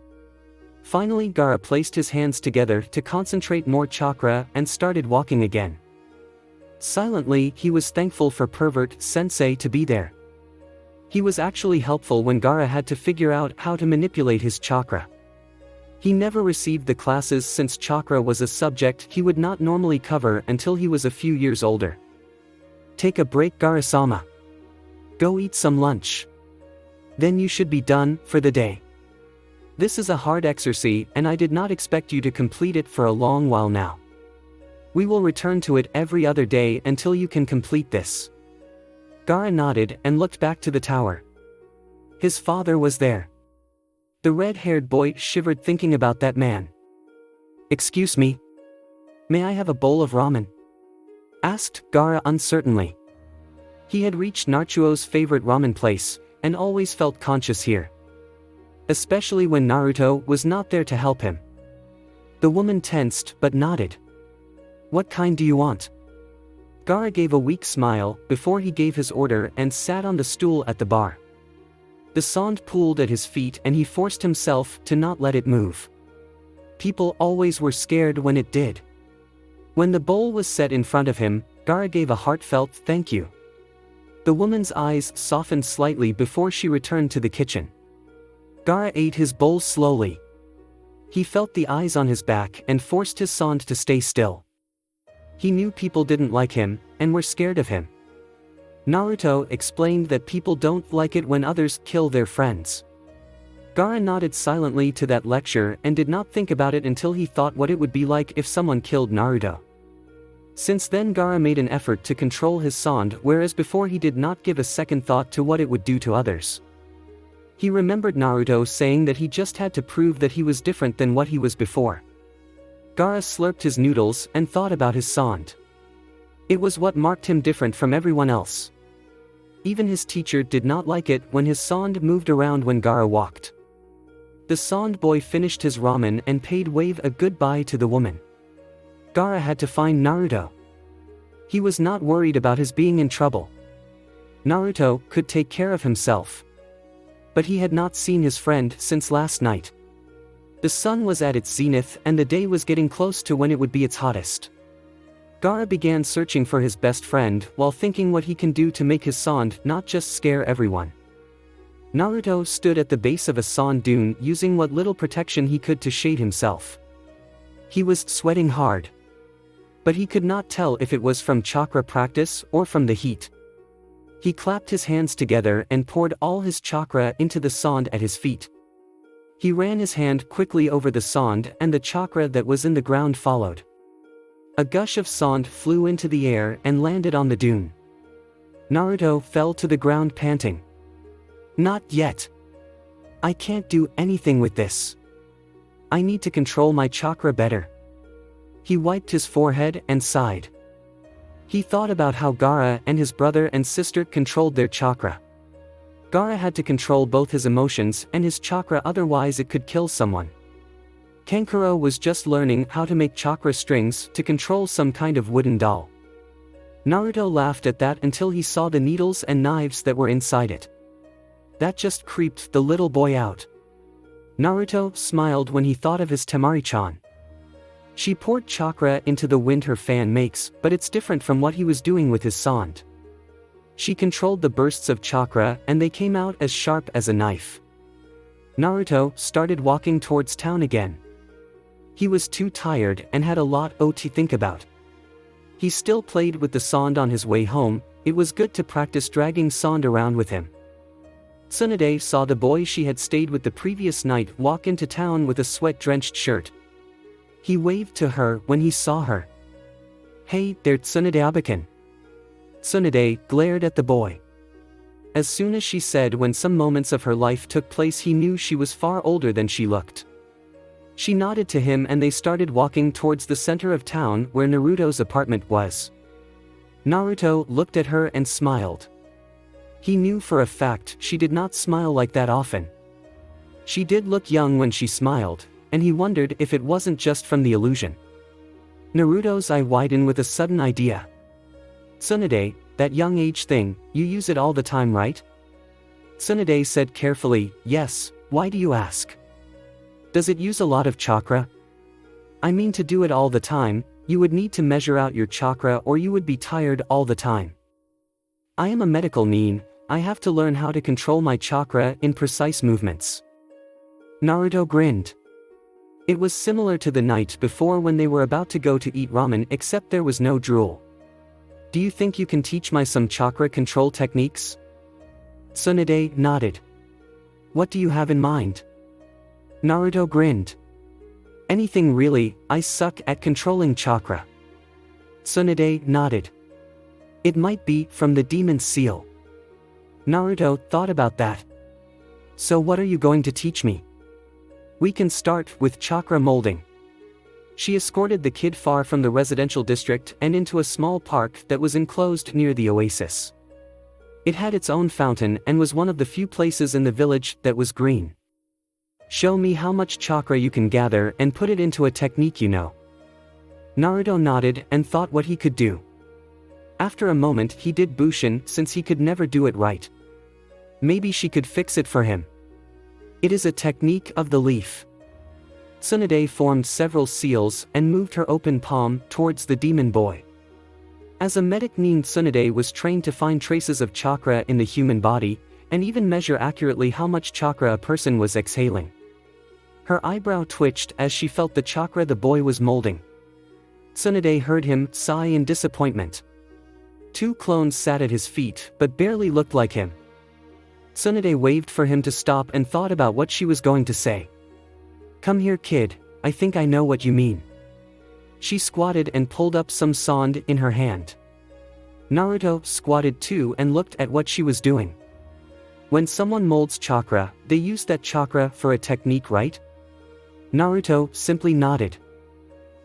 S1: Finally, Gaara placed his hands together to concentrate more chakra and started walking again. Silently, he was thankful for Pervert Sensei to be there. He was actually helpful when Gaara had to figure out how to manipulate his chakra. He never received the classes since chakra was a subject he would not normally cover until he was a few years older. Take a break, Gaara-sama. Go eat some lunch. Then you should be done for the day. This is a hard exercise and I did not expect you to complete it for a long while now. We will return to it every other day until you can complete this. Gaara nodded and looked back to the tower. His father was there. The red-haired boy shivered thinking about that man. Excuse me? May I have a bowl of ramen? Asked Gaara uncertainly. He had reached Naruto's favorite ramen place, and always felt conscious here. Especially when Naruto was not there to help him. The woman tensed but nodded. What kind do you want? Gaara gave a weak smile before he gave his order and sat on the stool at the bar. The sand pooled at his feet and he forced himself to not let it move. People always were scared when it did. When the bowl was set in front of him, Gaara gave a heartfelt thank you. The woman's eyes softened slightly before she returned to the kitchen. Gaara ate his bowl slowly. He felt the eyes on his back and forced his sand to stay still. He knew people didn't like him, and were scared of him. Naruto explained that people don't like it when others kill their friends. Gaara nodded silently to that lecture and did not think about it until he thought what it would be like if someone killed Naruto. Since then, Gaara made an effort to control his sand, whereas before he did not give a second thought to what it would do to others. He remembered Naruto saying that he just had to prove that he was different than what he was before. Gaara slurped his noodles and thought about his sand. It was what marked him different from everyone else. Even his teacher did not like it when his sand moved around when Gaara walked. The sand boy finished his ramen and paid wave a goodbye to the woman. Gaara had to find Naruto. He was not worried about his being in trouble. Naruto could take care of himself. But he had not seen his friend since last night. The sun was at its zenith and the day was getting close to when it would be its hottest. Gaara began searching for his best friend while thinking what he can do to make his sand not just scare everyone. Naruto stood at the base of a sand dune using what little protection he could to shade himself. He was sweating hard. But he could not tell if it was from chakra practice or from the heat. He clapped his hands together and poured all his chakra into the sand at his feet. He ran his hand quickly over the sand and the chakra that was in the ground followed. A gush of sand flew into the air and landed on the dune. Naruto fell to the ground panting. Not yet. I can't do anything with this. I need to control my chakra better. He wiped his forehead and sighed. He thought about how Gaara and his brother and sister controlled their chakra. Gaara had to control both his emotions and his chakra, otherwise it could kill someone. Kankuro was just learning how to make chakra strings to control some kind of wooden doll. Naruto laughed at that until he saw the needles and knives that were inside it. That just creeped the little boy out. Naruto smiled when he thought of his Temari-chan. She poured chakra into the wind her fan makes, but it's different from what he was doing with his sand. She controlled the bursts of chakra and they came out as sharp as a knife. Naruto started walking towards town again. He was too tired and had a lot to think about. He still played with the sand on his way home. It was good to practice dragging sand around with him. Tsunade saw the boy she had stayed with the previous night walk into town with a sweat-drenched shirt. He waved to her when he saw her. Hey there, Tsunade-abakan. Tsunade glared at the boy. As soon as she said when some moments of her life took place, he knew she was far older than she looked. She nodded to him and they started walking towards the center of town where Naruto's apartment was. Naruto looked at her and smiled. He knew for a fact she did not smile like that often. She did look young when she smiled, and he wondered if it wasn't just from the illusion. Naruto's eye widened with a sudden idea. Tsunade, that young age thing, you use it all the time, right? Tsunade said carefully, yes, why do you ask? Does it use a lot of chakra? I mean, to do it all the time, you would need to measure out your chakra or you would be tired all the time. I am a medical nin, I have to learn how to control my chakra in precise movements. Naruto grinned. It was similar to the night before when they were about to go to eat ramen, except there was no drool. Do you think you can teach me some chakra control techniques? Tsunade nodded. What do you have in mind? Naruto grinned. Anything really, I suck at controlling chakra. Tsunade nodded. It might be from the demon's seal. Naruto thought about that. So what are you going to teach me? We can start with chakra molding. She escorted the kid far from the residential district and into a small park that was enclosed near the oasis. It had its own fountain and was one of the few places in the village that was green. Show me how much chakra you can gather and put it into a technique you know. Naruto nodded and thought what he could do. After a moment he did Bushin since he could never do it right. Maybe she could fix it for him. It is a technique of the leaf. Tsunade formed several seals and moved her open palm towards the demon boy. As a medic, Tsunade was trained to find traces of chakra in the human body, and even measure accurately how much chakra a person was exhaling. Her eyebrow twitched as she felt the chakra the boy was molding. Tsunade heard him sigh in disappointment. Two clones sat at his feet but barely looked like him. Tsunade waved for him to stop and thought about what she was going to say. Come here, kid, I think I know what you mean. She squatted and pulled up some sand in her hand. Naruto squatted too and looked at what she was doing. When someone molds chakra, they use that chakra for a technique, right? Naruto simply nodded.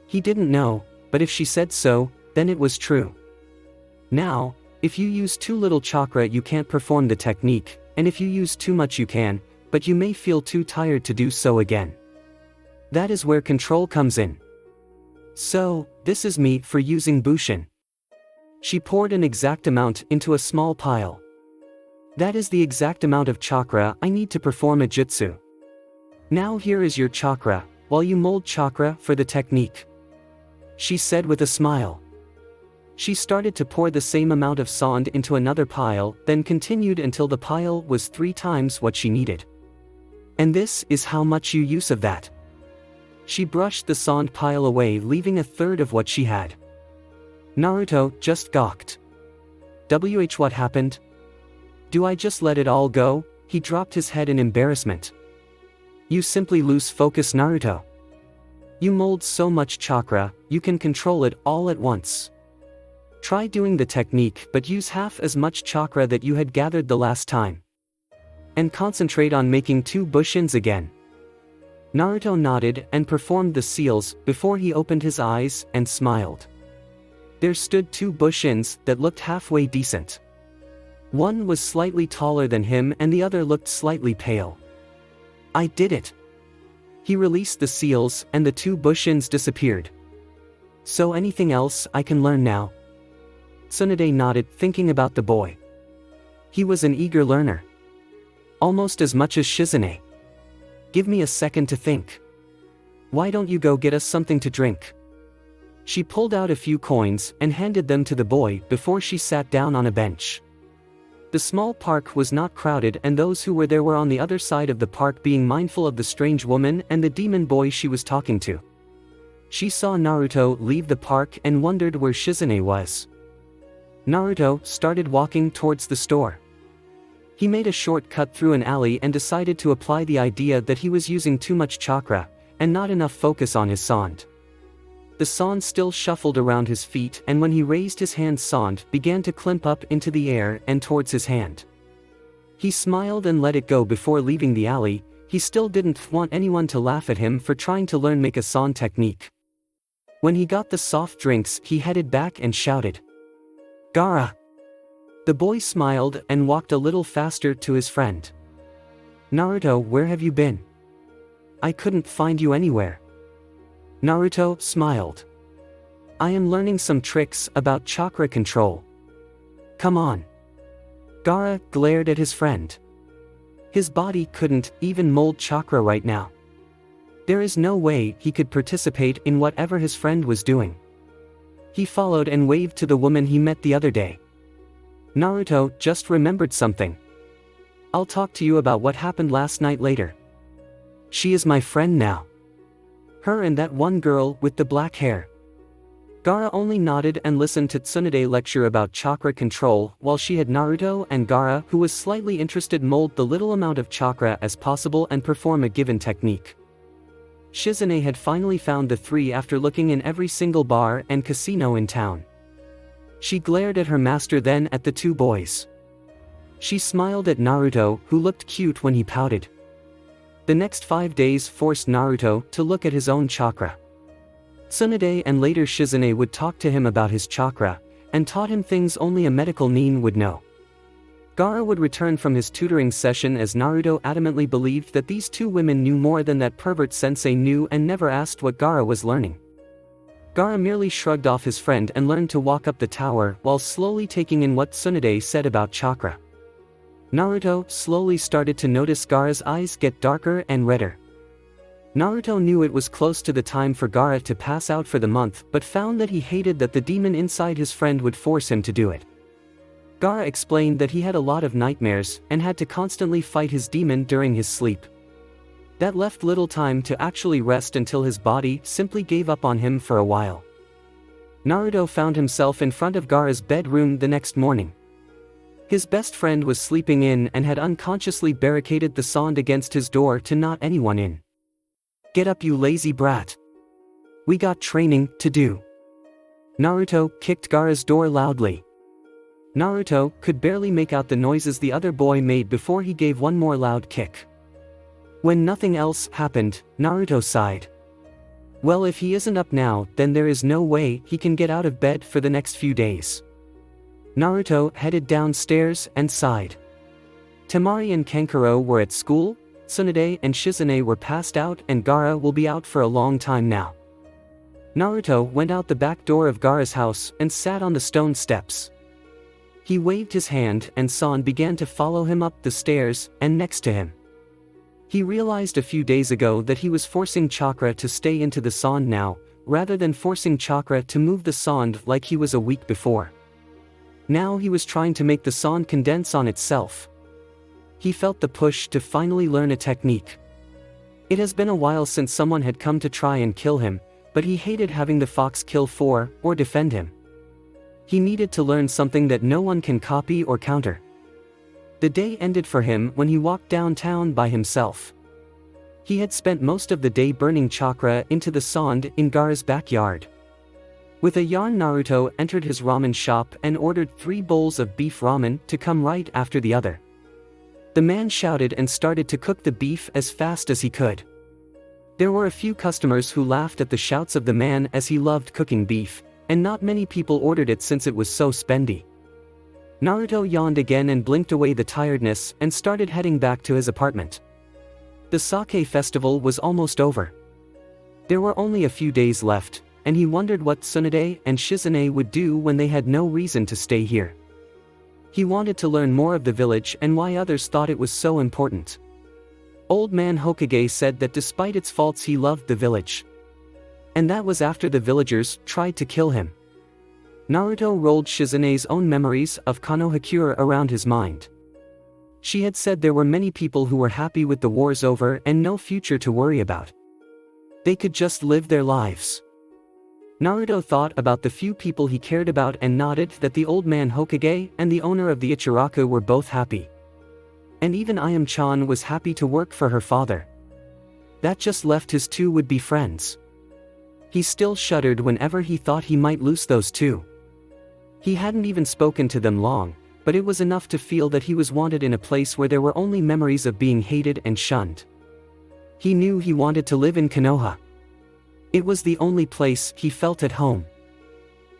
S1: He didn't know, but if she said so, then it was true. Now, if you use too little chakra you can't perform the technique, and if you use too much you can, but you may feel too tired to do so again. That is where control comes in. So, this is me for using Bushin. She poured an exact amount into a small pile. That is the exact amount of chakra I need to perform a jutsu. Now here is your chakra, while you mold chakra for the technique. She said with a smile. She started to pour the same amount of sand into another pile, then continued until the pile was 3 times what she needed. And this is how much you use of that. She brushed the sand pile away, leaving a third of what she had. Naruto just gawked. What happened? Do I just let it all go? He dropped his head in embarrassment. You simply lose focus, Naruto. You mold so much chakra, you can control it all at once. Try doing the technique but use half as much chakra that you had gathered the last time. And concentrate on making 2 bushins again. Naruto nodded and performed the seals before he opened his eyes and smiled. There stood 2 bushins that looked halfway decent. One was slightly taller than him and the other looked slightly pale. I did it. He released the seals and the 2 bushins disappeared. So anything else I can learn now? Tsunade nodded, thinking about the boy. He was an eager learner. Almost as much as Shizune. Give me a second to think. Why don't you go get us something to drink? She pulled out a few coins and handed them to the boy before she sat down on a bench. The small park was not crowded and those who were there were on the other side of the park, being mindful of the strange woman and the demon boy she was talking to. She saw Naruto leave the park and wondered where Shizune was. Naruto started walking towards the store. He made a short cut through an alley and decided to apply the idea that he was using too much chakra, and not enough focus on his sand. The sand still shuffled around his feet, and when he raised his hand, sand began to climb up into the air and towards his hand. He smiled and let it go before leaving the alley. He still didn't want anyone to laugh at him for trying to learn make a sand technique. When he got the soft drinks, he headed back and shouted, "Gaara!" The boy smiled and walked a little faster to his friend. "Naruto, where have you been? I couldn't find you anywhere." Naruto smiled. "I am learning some tricks about chakra control. Come on." Gaara glared at his friend. His body couldn't even mold chakra right now. There is no way he could participate in whatever his friend was doing. He followed and waved to the woman he met the other day. Naruto just remembered something. "I'll talk to you about what happened last night later. She is my friend now. Her and that one girl with the black hair." Gaara only nodded and listened to Tsunade lecture about chakra control, while she had Naruto and Gaara, who was slightly interested, mold the little amount of chakra as possible and perform a given technique. Shizune had finally found the three after looking in every single bar and casino in town. She glared at her master, then at the two boys. She smiled at Naruto, who looked cute when he pouted. The next 5 days forced Naruto to look at his own chakra. Tsunade and later Shizune would talk to him about his chakra, and taught him things only a medical nin would know. Gaara would return from his tutoring session as Naruto adamantly believed that these two women knew more than that pervert sensei knew and never asked what Gaara was learning. Gaara merely shrugged off his friend and learned to walk up the tower while slowly taking in what Tsunade said about chakra. Naruto slowly started to notice Gaara's eyes get darker and redder. Naruto knew it was close to the time for Gaara to pass out for the month, but found that he hated that the demon inside his friend would force him to do it. Gaara explained that he had a lot of nightmares and had to constantly fight his demon during his sleep. That left little time to actually rest until his body simply gave up on him for a while. Naruto found himself in front of Gaara's bedroom the next morning. His best friend was sleeping in and had unconsciously barricaded the sand against his door to not anyone in. "Get up, you lazy brat. We got training to do." Naruto kicked Gaara's door loudly. Naruto could barely make out the noises the other boy made before he gave one more loud kick. When nothing else happened, Naruto sighed. Well, if he isn't up now, then there is no way he can get out of bed for the next few days. Naruto headed downstairs and sighed. Temari and Kankuro were at school, Tsunade and Shizune were passed out, and Gaara will be out for a long time now. Naruto went out the back door of Gaara's house and sat on the stone steps. He waved his hand and San began to follow him up the stairs and next to him. He realized a few days ago that he was forcing chakra to stay into the sand now, rather than forcing chakra to move the sand like he was a week before. Now he was trying to make the sand condense on itself. He felt the push to finally learn a technique. It has been a while since someone had come to try and kill him, but he hated having the fox kill for or defend him. He needed to learn something that no one can copy or counter. The day ended for him when he walked downtown by himself. He had spent most of the day burning chakra into the sand in Gaara's backyard. With a yarn, Naruto entered his ramen shop and ordered 3 bowls of beef ramen to come right after the other. The man shouted and started to cook the beef as fast as he could. There were a few customers who laughed at the shouts of the man as he loved cooking beef, and not many people ordered it since it was so spendy. Naruto yawned again and blinked away the tiredness and started heading back to his apartment. The sake festival was almost over. There were only a few days left, and he wondered what Tsunade and Shizune would do when they had no reason to stay here. He wanted to learn more of the village and why others thought it was so important. Old man Hokage said that despite its faults he loved the village. And that was after the villagers tried to kill him. Naruto rolled Shizune's own memories of Konohakura around his mind. She had said there were many people who were happy with the wars over and no future to worry about. They could just live their lives. Naruto thought about the few people he cared about and nodded that the old man Hokage and the owner of the Ichiraku were both happy. And even Ayame-chan was happy to work for her father. That just left his two would-be friends. He still shuddered whenever he thought he might lose those two. He hadn't even spoken to them long, but it was enough to feel that he was wanted in a place where there were only memories of being hated and shunned. He knew he wanted to live in Konoha. It was the only place he felt at home.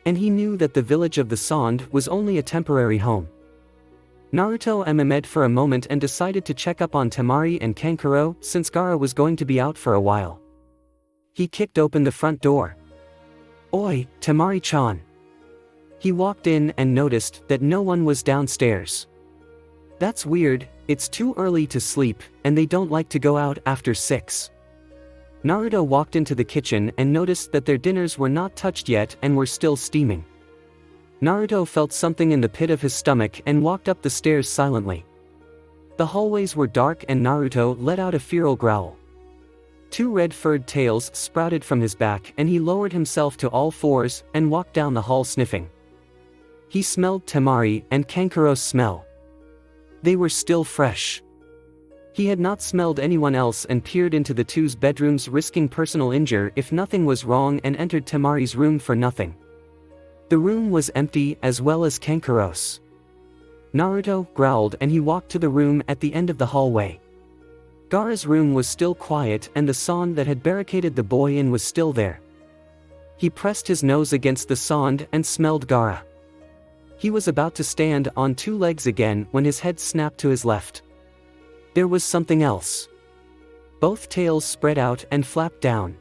S1: And he knew that the village of the Sand was only a temporary home. Naruto mmed for a moment and decided to check up on Temari and Kankuro since Gaara was going to be out for a while. He kicked open the front door. "Oi, Temari-chan." He walked in and noticed that no one was downstairs. "That's weird, it's too early to sleep, and they don't like to go out after 6. Naruto walked into the kitchen and noticed that their dinners were not touched yet and were still steaming. Naruto felt something in the pit of his stomach and walked up the stairs silently. The hallways were dark and Naruto let out a feral growl. 2 red-furred tails sprouted from his back and he lowered himself to all fours and walked down the hall sniffing. He smelled Temari and Kankuro's smell. They were still fresh. He had not smelled anyone else and peered into the two's bedrooms, risking personal injury if nothing was wrong, and entered Temari's room for nothing. The room was empty as well as Kankuro's. Naruto growled and he walked to the room at the end of the hallway. Gaara's room was still quiet and the sand that had barricaded the boy in was still there. He pressed his nose against the sand and smelled Gaara. He was about to stand on 2 legs again when his head snapped to his left. There was something else. Both tails spread out and flapped down.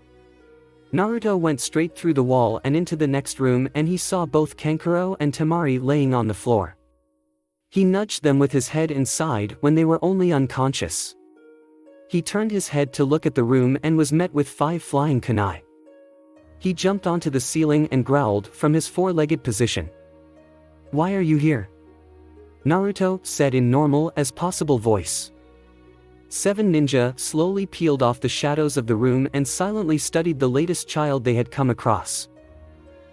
S1: Naruto went straight through the wall and into the next room, and he saw both Kankuro and Temari laying on the floor. He nudged them with his head inside when they were only unconscious. He turned his head to look at the room and was met with 5 flying kunai. He jumped onto the ceiling and growled from his 4-legged position. "Why are you here?" Naruto said in normal as possible voice. 7 ninja slowly peeled off the shadows of the room and silently studied the latest child they had come across.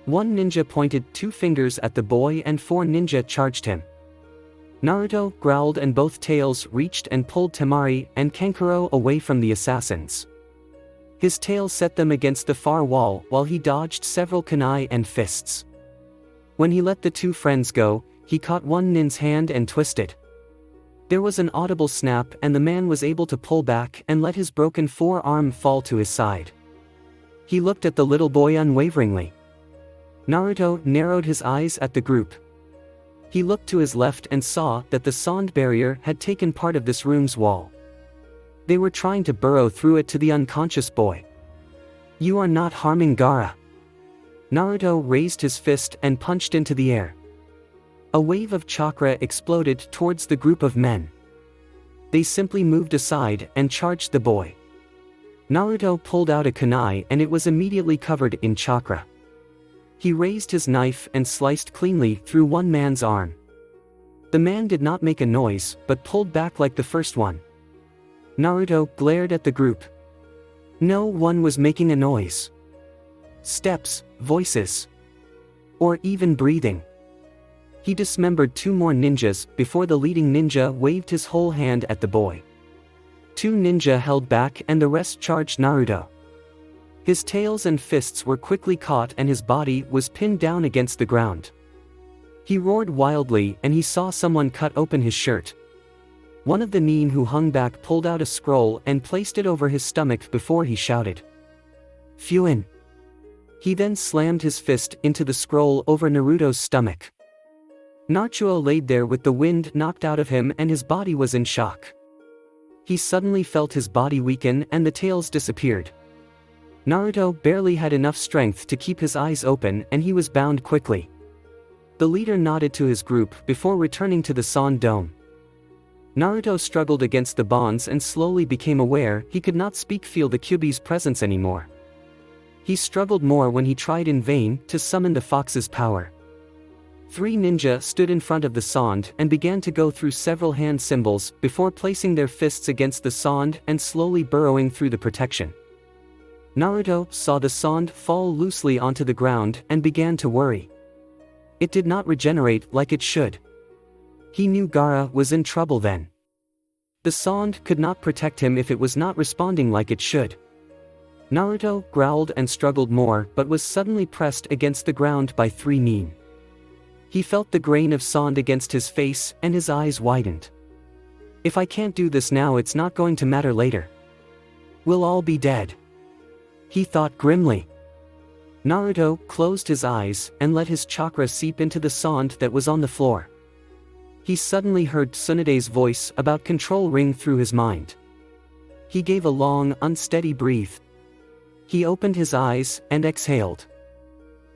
S1: 1 ninja pointed 2 fingers at the boy and 4 ninja charged him. Naruto growled and both tails reached and pulled Temari and Kankuro away from the assassins. His tail set them against the far wall while he dodged several kunai and fists. When he let the 2 friends go, he caught 1 nin's hand and twisted. There was an audible snap and the man was able to pull back and let his broken forearm fall to his side. He looked at the little boy unwaveringly. Naruto narrowed his eyes at the group. He looked to his left and saw that the sand barrier had taken part of this room's wall. They were trying to burrow through it to the unconscious boy. "You are not harming Gaara." Naruto raised his fist and punched into the air. A wave of chakra exploded towards the group of men. They simply moved aside and charged the boy. Naruto pulled out a kunai and it was immediately covered in chakra. He raised his knife and sliced cleanly through 1 man's arm. The man did not make a noise but pulled back like the first one. Naruto glared at the group. No one was making a noise. Steps, voices, or even breathing. He dismembered 2 more ninjas before the leading ninja waved his whole hand at the boy. 2 ninja held back and the rest charged Naruto. His tails and fists were quickly caught and his body was pinned down against the ground. He roared wildly and he saw someone cut open his shirt. One of the nin who hung back pulled out a scroll and placed it over his stomach before he shouted, "Fuin." He then slammed his fist into the scroll over Naruto's stomach. Naruto laid there with the wind knocked out of him and his body was in shock. He suddenly felt his body weaken and the tails disappeared. Naruto barely had enough strength to keep his eyes open and he was bound quickly. The leader nodded to his group before returning to the Sand Dome. Naruto struggled against the bonds and slowly became aware he could not feel the Kyuubi's presence anymore. He struggled more when he tried in vain to summon the fox's power. 3 ninja stood in front of the sand and began to go through several hand symbols before placing their fists against the sand and slowly burrowing through the protection. Naruto saw the sand fall loosely onto the ground and began to worry. It did not regenerate like it should. He knew Gaara was in trouble then. The sand could not protect him if it was not responding like it should. Naruto growled and struggled more but was suddenly pressed against the ground by 3 nin. He felt the grain of sand against his face and his eyes widened. If I can't do this now, it's not going to matter later. We'll all be dead, he thought grimly. Naruto closed his eyes and let his chakra seep into the sand that was on the floor. He suddenly heard Tsunade's voice about control ring through his mind. He gave a long, unsteady breath. He opened his eyes and exhaled.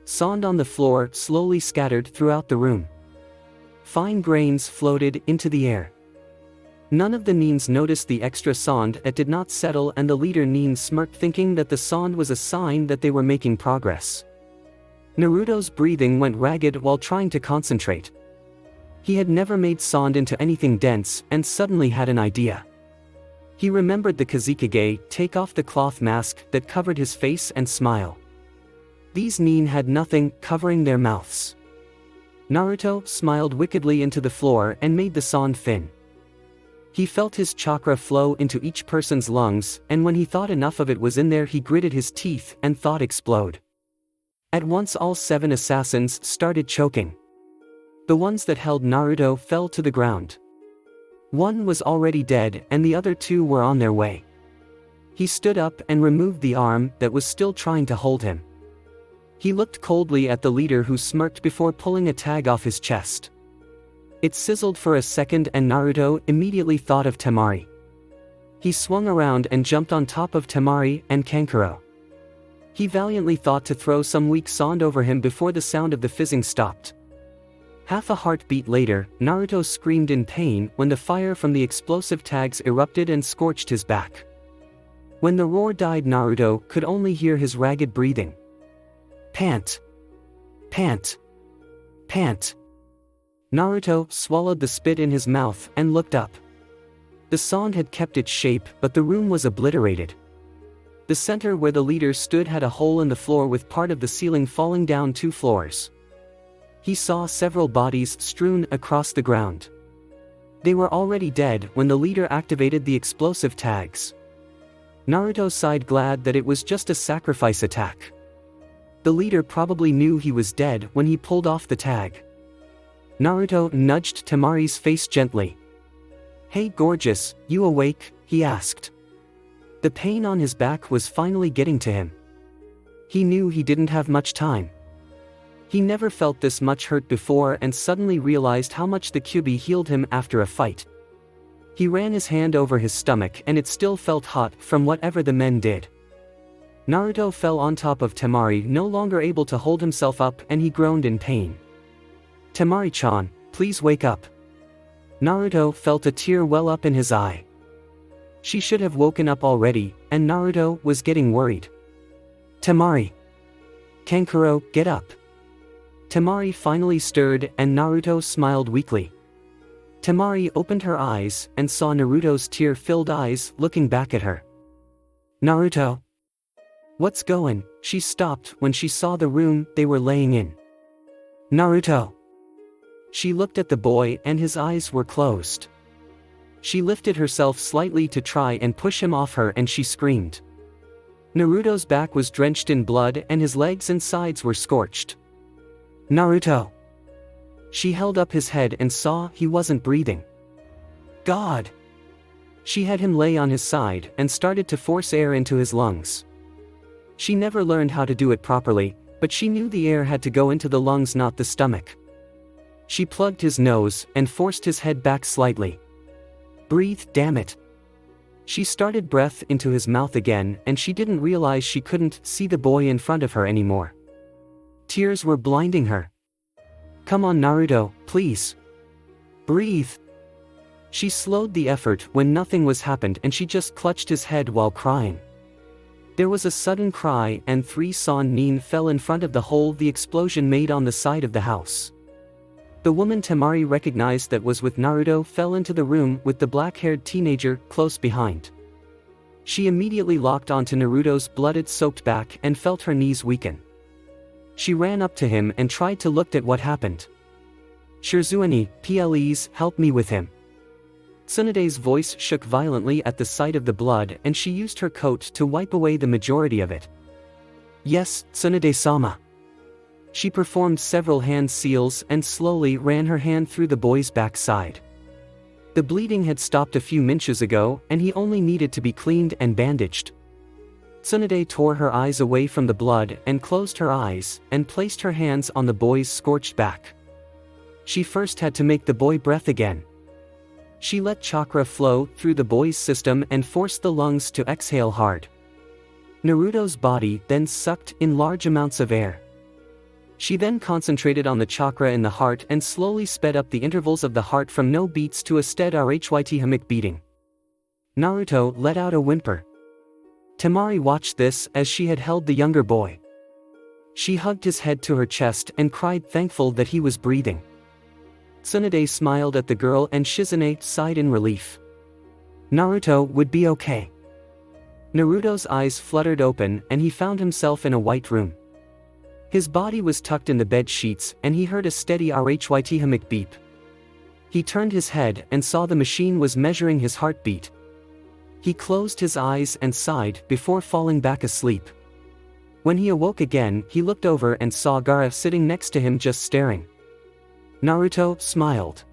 S1: Sand on the floor slowly scattered throughout the room. Fine grains floated into the air. None of the nins noticed the extra sand that did not settle, and the leader nin smirked, thinking that the sand was a sign that they were making progress. Naruto's breathing went ragged while trying to concentrate. He had never made sand into anything dense and suddenly had an idea. He remembered the Kazekage, take off the cloth mask that covered his face and smile. These nin had nothing covering their mouths. Naruto smiled wickedly into the floor and made the sand thin. He felt his chakra flow into each person's lungs, and when he thought enough of it was in there, he gritted his teeth and thought explode. At once all 7 assassins started choking. The ones that held Naruto fell to the ground. One was already dead and the other 2 were on their way. He stood up and removed the arm that was still trying to hold him. He looked coldly at the leader, who smirked before pulling a tag off his chest. It sizzled for a second and Naruto immediately thought of Temari. He swung around and jumped on top of Temari and Kankuro. He valiantly thought to throw some weak sand over him before the sound of the fizzing stopped. Half a heartbeat later, Naruto screamed in pain when the fire from the explosive tags erupted and scorched his back. When the roar died, Naruto could only hear his ragged breathing. Pant. Pant. Pant. Naruto swallowed the spit in his mouth and looked up. The sand had kept its shape, but the room was obliterated. The center where the leader stood had a hole in the floor with part of the ceiling falling down 2 floors. He saw several bodies strewn across the ground. They were already dead when the leader activated the explosive tags. Naruto sighed, glad that it was just a sacrifice attack. The leader probably knew he was dead when he pulled off the tag. Naruto nudged Temari's face gently. "Hey gorgeous, you awake?" he asked. The pain on his back was finally getting to him. He knew he didn't have much time. He never felt this much hurt before and suddenly realized how much the Kyuubi healed him after a fight. He ran his hand over his stomach and it still felt hot from whatever the men did. Naruto fell on top of Temari, no longer able to hold himself up, and he groaned in pain. "Temari-chan, please wake up." Naruto felt a tear well up in his eye. She should have woken up already, and Naruto was getting worried. "Temari. Kankuro, get up." Temari finally stirred and Naruto smiled weakly. Temari opened her eyes and saw Naruto's tear-filled eyes looking back at her. "Naruto? What's going?" She stopped when she saw the room they were laying in. "Naruto." She looked at the boy and his eyes were closed. She lifted herself slightly to try and push him off her and she screamed. Naruto's back was drenched in blood and his legs and sides were scorched. "Naruto." She held up his head and saw he wasn't breathing. God! She had him lay on his side and started to force air into his lungs. She never learned how to do it properly, but she knew the air had to go into the lungs, not the stomach. She plugged his nose and forced his head back slightly. "Breathe, damn it." She started breath into his mouth again and she didn't realize she couldn't see the boy in front of her anymore. Tears were blinding her. "Come on Naruto, please. Breathe." She slowed the effort when nothing was happened and she just clutched his head while crying. There was a sudden cry and 3 San nin fell in front of the hole the explosion made on the side of the house. The woman Temari recognized that was with Naruto fell into the room with the black-haired teenager close behind. She immediately locked onto Naruto's blooded-soaked back and felt her knees weaken. She ran up to him and tried to look at what happened. "Shirzuani, please help me with him." Tsunade's voice shook violently at the sight of the blood and she used her coat to wipe away the majority of it. Yes, Tsunade-sama. She performed several hand seals and slowly ran her hand through the boy's backside. The bleeding had stopped a few minutes ago and he only needed to be cleaned and bandaged. Tsunade tore her eyes away from the blood and closed her eyes and placed her hands on the boy's scorched back. She first had to make the boy breathe again. She let chakra flow through the boy's system and forced the lungs to exhale hard. Naruto's body then sucked in large amounts of air. She then concentrated on the chakra in the heart and slowly sped up the intervals of the heart from no beats to a steady rhythmic beating. Naruto let out a whimper. Temari watched this as she had held the younger boy. She hugged his head to her chest and cried, thankful that he was breathing. Tsunade smiled at the girl and Shizune sighed in relief. Naruto would be okay. Naruto's eyes fluttered open and he found himself in a white room. His body was tucked in the bed sheets and he heard a steady rhythmic beep. He turned his head and saw the machine was measuring his heartbeat. He closed his eyes and sighed before falling back asleep. When he awoke again, he looked over and saw Gaara sitting next to him just staring. Naruto smiled.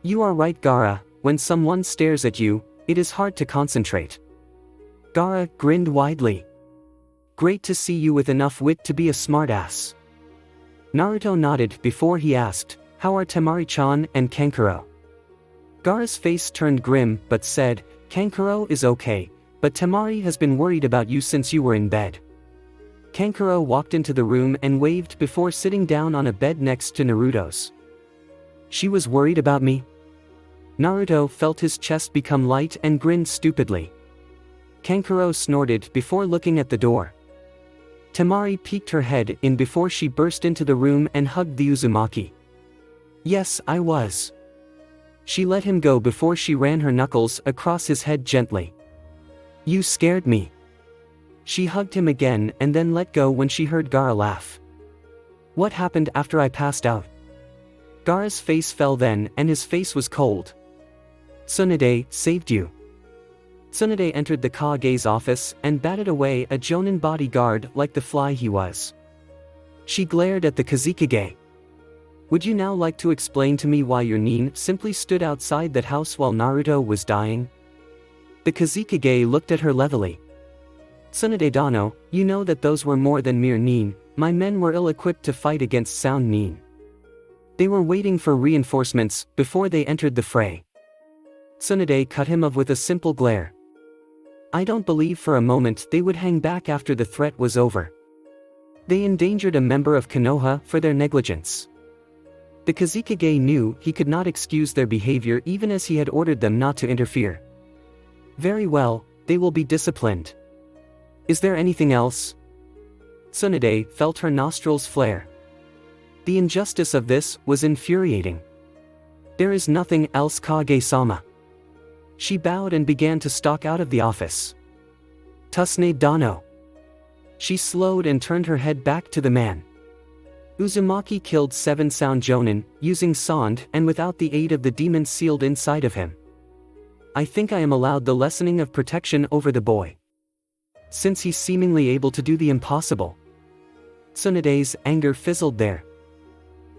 S1: You are right, Gaara, when someone stares at you, it is hard to concentrate. Gaara grinned widely. Great to see you with enough wit to be a smartass. Naruto nodded before he asked, how are Temari-chan and Kankuro? Gaara's face turned grim but said, Kankuro is okay, but Temari has been worried about you since you were in bed. Kankuro walked into the room and waved before sitting down on a bed next to Naruto's. She was worried about me? Naruto felt his chest become light and grinned stupidly. Kankuro snorted before looking at the door. Temari peeked her head in before she burst into the room and hugged the Uzumaki. Yes, I was. She let him go before she ran her knuckles across his head gently. You scared me. She hugged him again and then let go when she heard Gaara laugh. What happened after I passed out? Gaara's face fell then and his face was cold. Tsunade saved you. Tsunade entered the Kage's office and batted away a Jonin bodyguard like the fly he was. She glared at the Kazekage. Would you now like to explain to me why your nin simply stood outside that house while Naruto was dying? The Kazekage looked at her levelly. Tsunade Dano, you know that those were more than mere nin, my men were ill-equipped to fight against sound nin. They were waiting for reinforcements before they entered the fray. Tsunade cut him off with a simple glare. I don't believe for a moment they would hang back after the threat was over. They endangered a member of Konoha for their negligence. The Kazekage knew he could not excuse their behavior even as he had ordered them not to interfere. Very well, they will be disciplined. Is there anything else? Tsunade felt her nostrils flare. The injustice of this was infuriating. There is nothing else, Kage-sama. She bowed and began to stalk out of the office. Tsunade Dano. She slowed and turned her head back to the man. Uzumaki killed 7 sound Jonin, using sand and without the aid of the demon sealed inside of him. I think I am allowed the lessening of protection over the boy. Since he's seemingly able to do the impossible. Tsunade's anger fizzled there.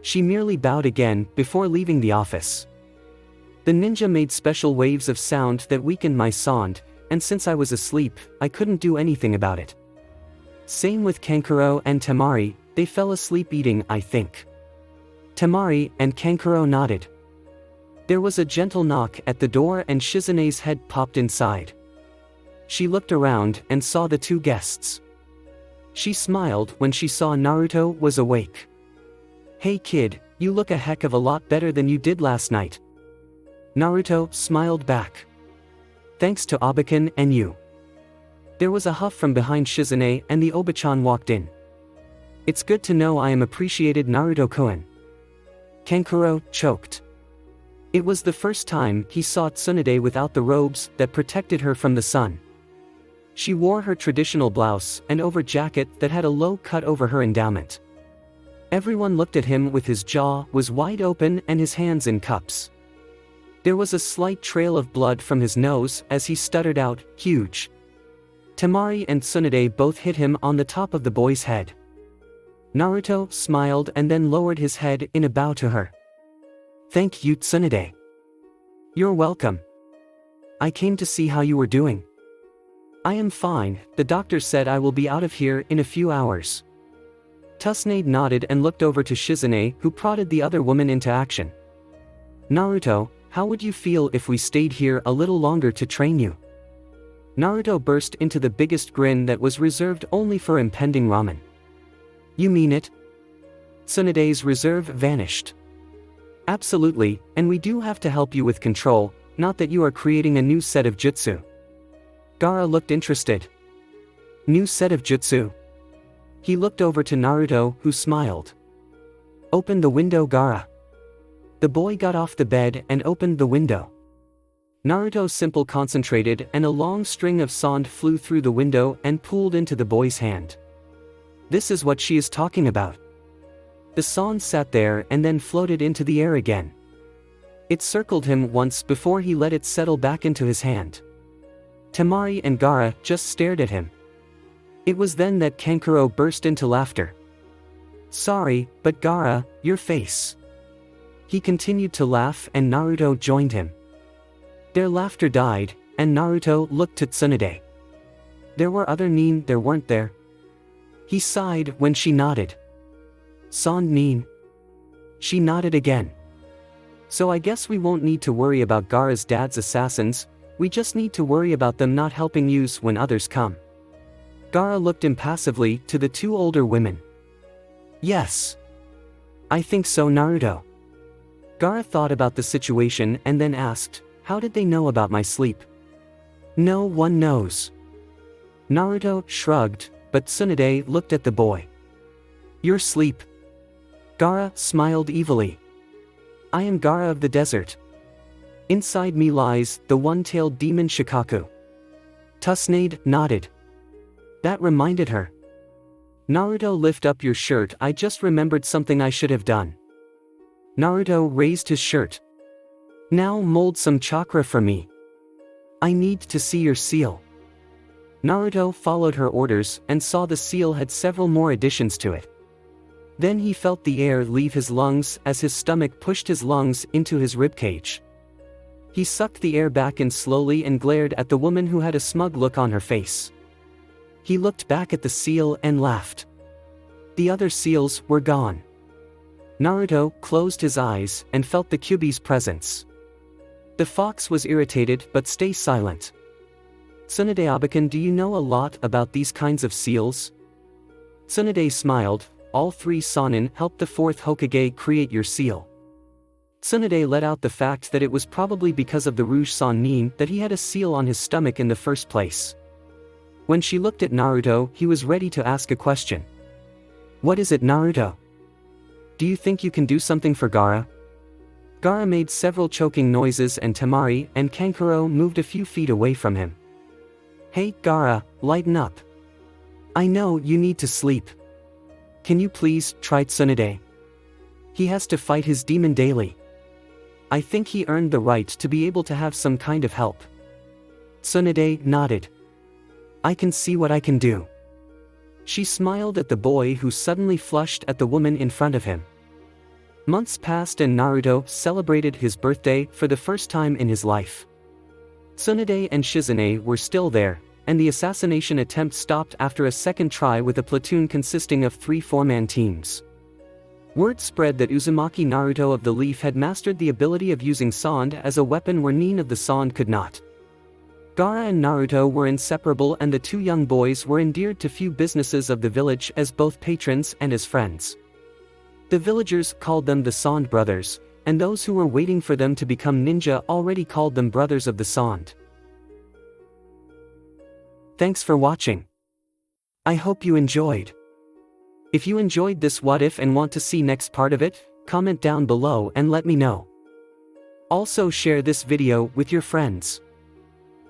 S1: She merely bowed again before leaving the office. The ninja made special waves of sound that weakened my sand, and since I was asleep, I couldn't do anything about it. Same with Kankuro and Temari, they fell asleep eating, I think. Temari and Kankuro nodded. There was a gentle knock at the door and Shizune's head popped inside. She looked around and saw the 2 guests. She smiled when she saw Naruto was awake. Hey kid, you look a heck of a lot better than you did last night. Naruto smiled back. Thanks to Obachan and you. There was a huff from behind Shizune and the Obachan walked in. It's good to know I am appreciated, Naruto-kun. Kankuro choked. It was the first time he saw Tsunade without the robes that protected her from the sun. She wore her traditional blouse and over jacket that had a low cut over her endowment. Everyone looked at him with his jaw was wide open and his hands in cups. There was a slight trail of blood from his nose as he stuttered out, "Huge." Temari and Tsunade both hit him on the top of the boy's head. Naruto smiled and then lowered his head in a bow to her. "Thank you, Tsunade." "You're welcome. I came to see how you were doing." "I am fine, the doctor said I will be out of here in a few hours." Tsunade nodded and looked over to Shizune, who prodded the other woman into action. "Naruto, how would you feel if we stayed here a little longer to train you?" Naruto burst into the biggest grin that was reserved only for impending ramen. "You mean it?" Tsunade's reserve vanished. "Absolutely, and we do have to help you with control, not that you are creating a new set of jutsu." Gaara looked interested. "New set of jutsu?" He looked over to Naruto, who smiled. "Open the window, Gaara." The boy got off the bed and opened the window. Naruto simple concentrated and a long string of sand flew through the window and pooled into the boy's hand. This is what she is talking about. The sand sat there and then floated into the air again. It circled him once before he let it settle back into his hand. Temari and Gaara just stared at him. It was then that Kankuro burst into laughter. "Sorry, but Gaara, your face." He continued to laugh and Naruto joined him. Their laughter died, and Naruto looked to Tsunade. "There were other nin there, weren't there?" He sighed when she nodded. "Sand nin?" She nodded again. "So I guess we won't need to worry about Gaara's dad's assassins, we just need to worry about them not helping use when others come." Gaara looked impassively to the two older women. "Yes. I think so, Naruto." Gaara thought about the situation and then asked, "How did they know about my sleep?" "No one knows." Naruto shrugged, but Tsunade looked at the boy. "Your sleep?" Gaara smiled evilly. "I am Gaara of the desert. Inside me lies the one-tailed demon Shikaku." Tsunade nodded. That reminded her. "Naruto, lift up your shirt, I just remembered something I should have done." Naruto raised his shirt. "Now mold some chakra for me. I need to see your seal." Naruto followed her orders and saw the seal had several more additions to it. Then he felt the air leave his lungs as his stomach pushed his lungs into his ribcage. He sucked the air back in slowly and glared at the woman who had a smug look on her face. He looked back at the seal and laughed. The other seals were gone. Naruto closed his eyes and felt the Kyuubi's presence. The fox was irritated, but stay silent. "Tsunade-abakan, do you know a lot about these kinds of seals?" Tsunade smiled. "All three Sannin helped the fourth Hokage create your seal." Tsunade let out the fact that it was probably because of the Rouge Sannin that he had a seal on his stomach in the first place. When she looked at Naruto, he was ready to ask a question. "What is it, Naruto? Do you think you can do something for Gaara?" Gaara made several choking noises and Temari and Kankuro moved a few feet away from him. "Hey, Gaara, lighten up. I know you need to sleep. Can you please try Tsunade? He has to fight his demon daily. I think he earned the right to be able to have some kind of help." Tsunade nodded. "I can see what I can do." She smiled at the boy who suddenly flushed at the woman in front of him. Months passed and Naruto celebrated his birthday for the first time in his life. Tsunade and Shizune were still there, and the assassination attempt stopped after a second try with a platoon consisting of 3 4-man teams. Word spread that Uzumaki Naruto of the Leaf had mastered the ability of using sand as a weapon where Nin of the Sand could not. Gaara and Naruto were inseparable and the two young boys were endeared to few businesses of the village as both patrons and as friends. The villagers called them the Sand Brothers, and those who were waiting for them to become ninja already called them Brothers of the Sand. Thanks for watching. I hope you enjoyed. If you enjoyed this what if and want to see next part of it, comment down below and let me know. Also share this video with your friends.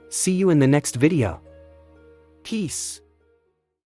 S1: See you in the next video. Peace.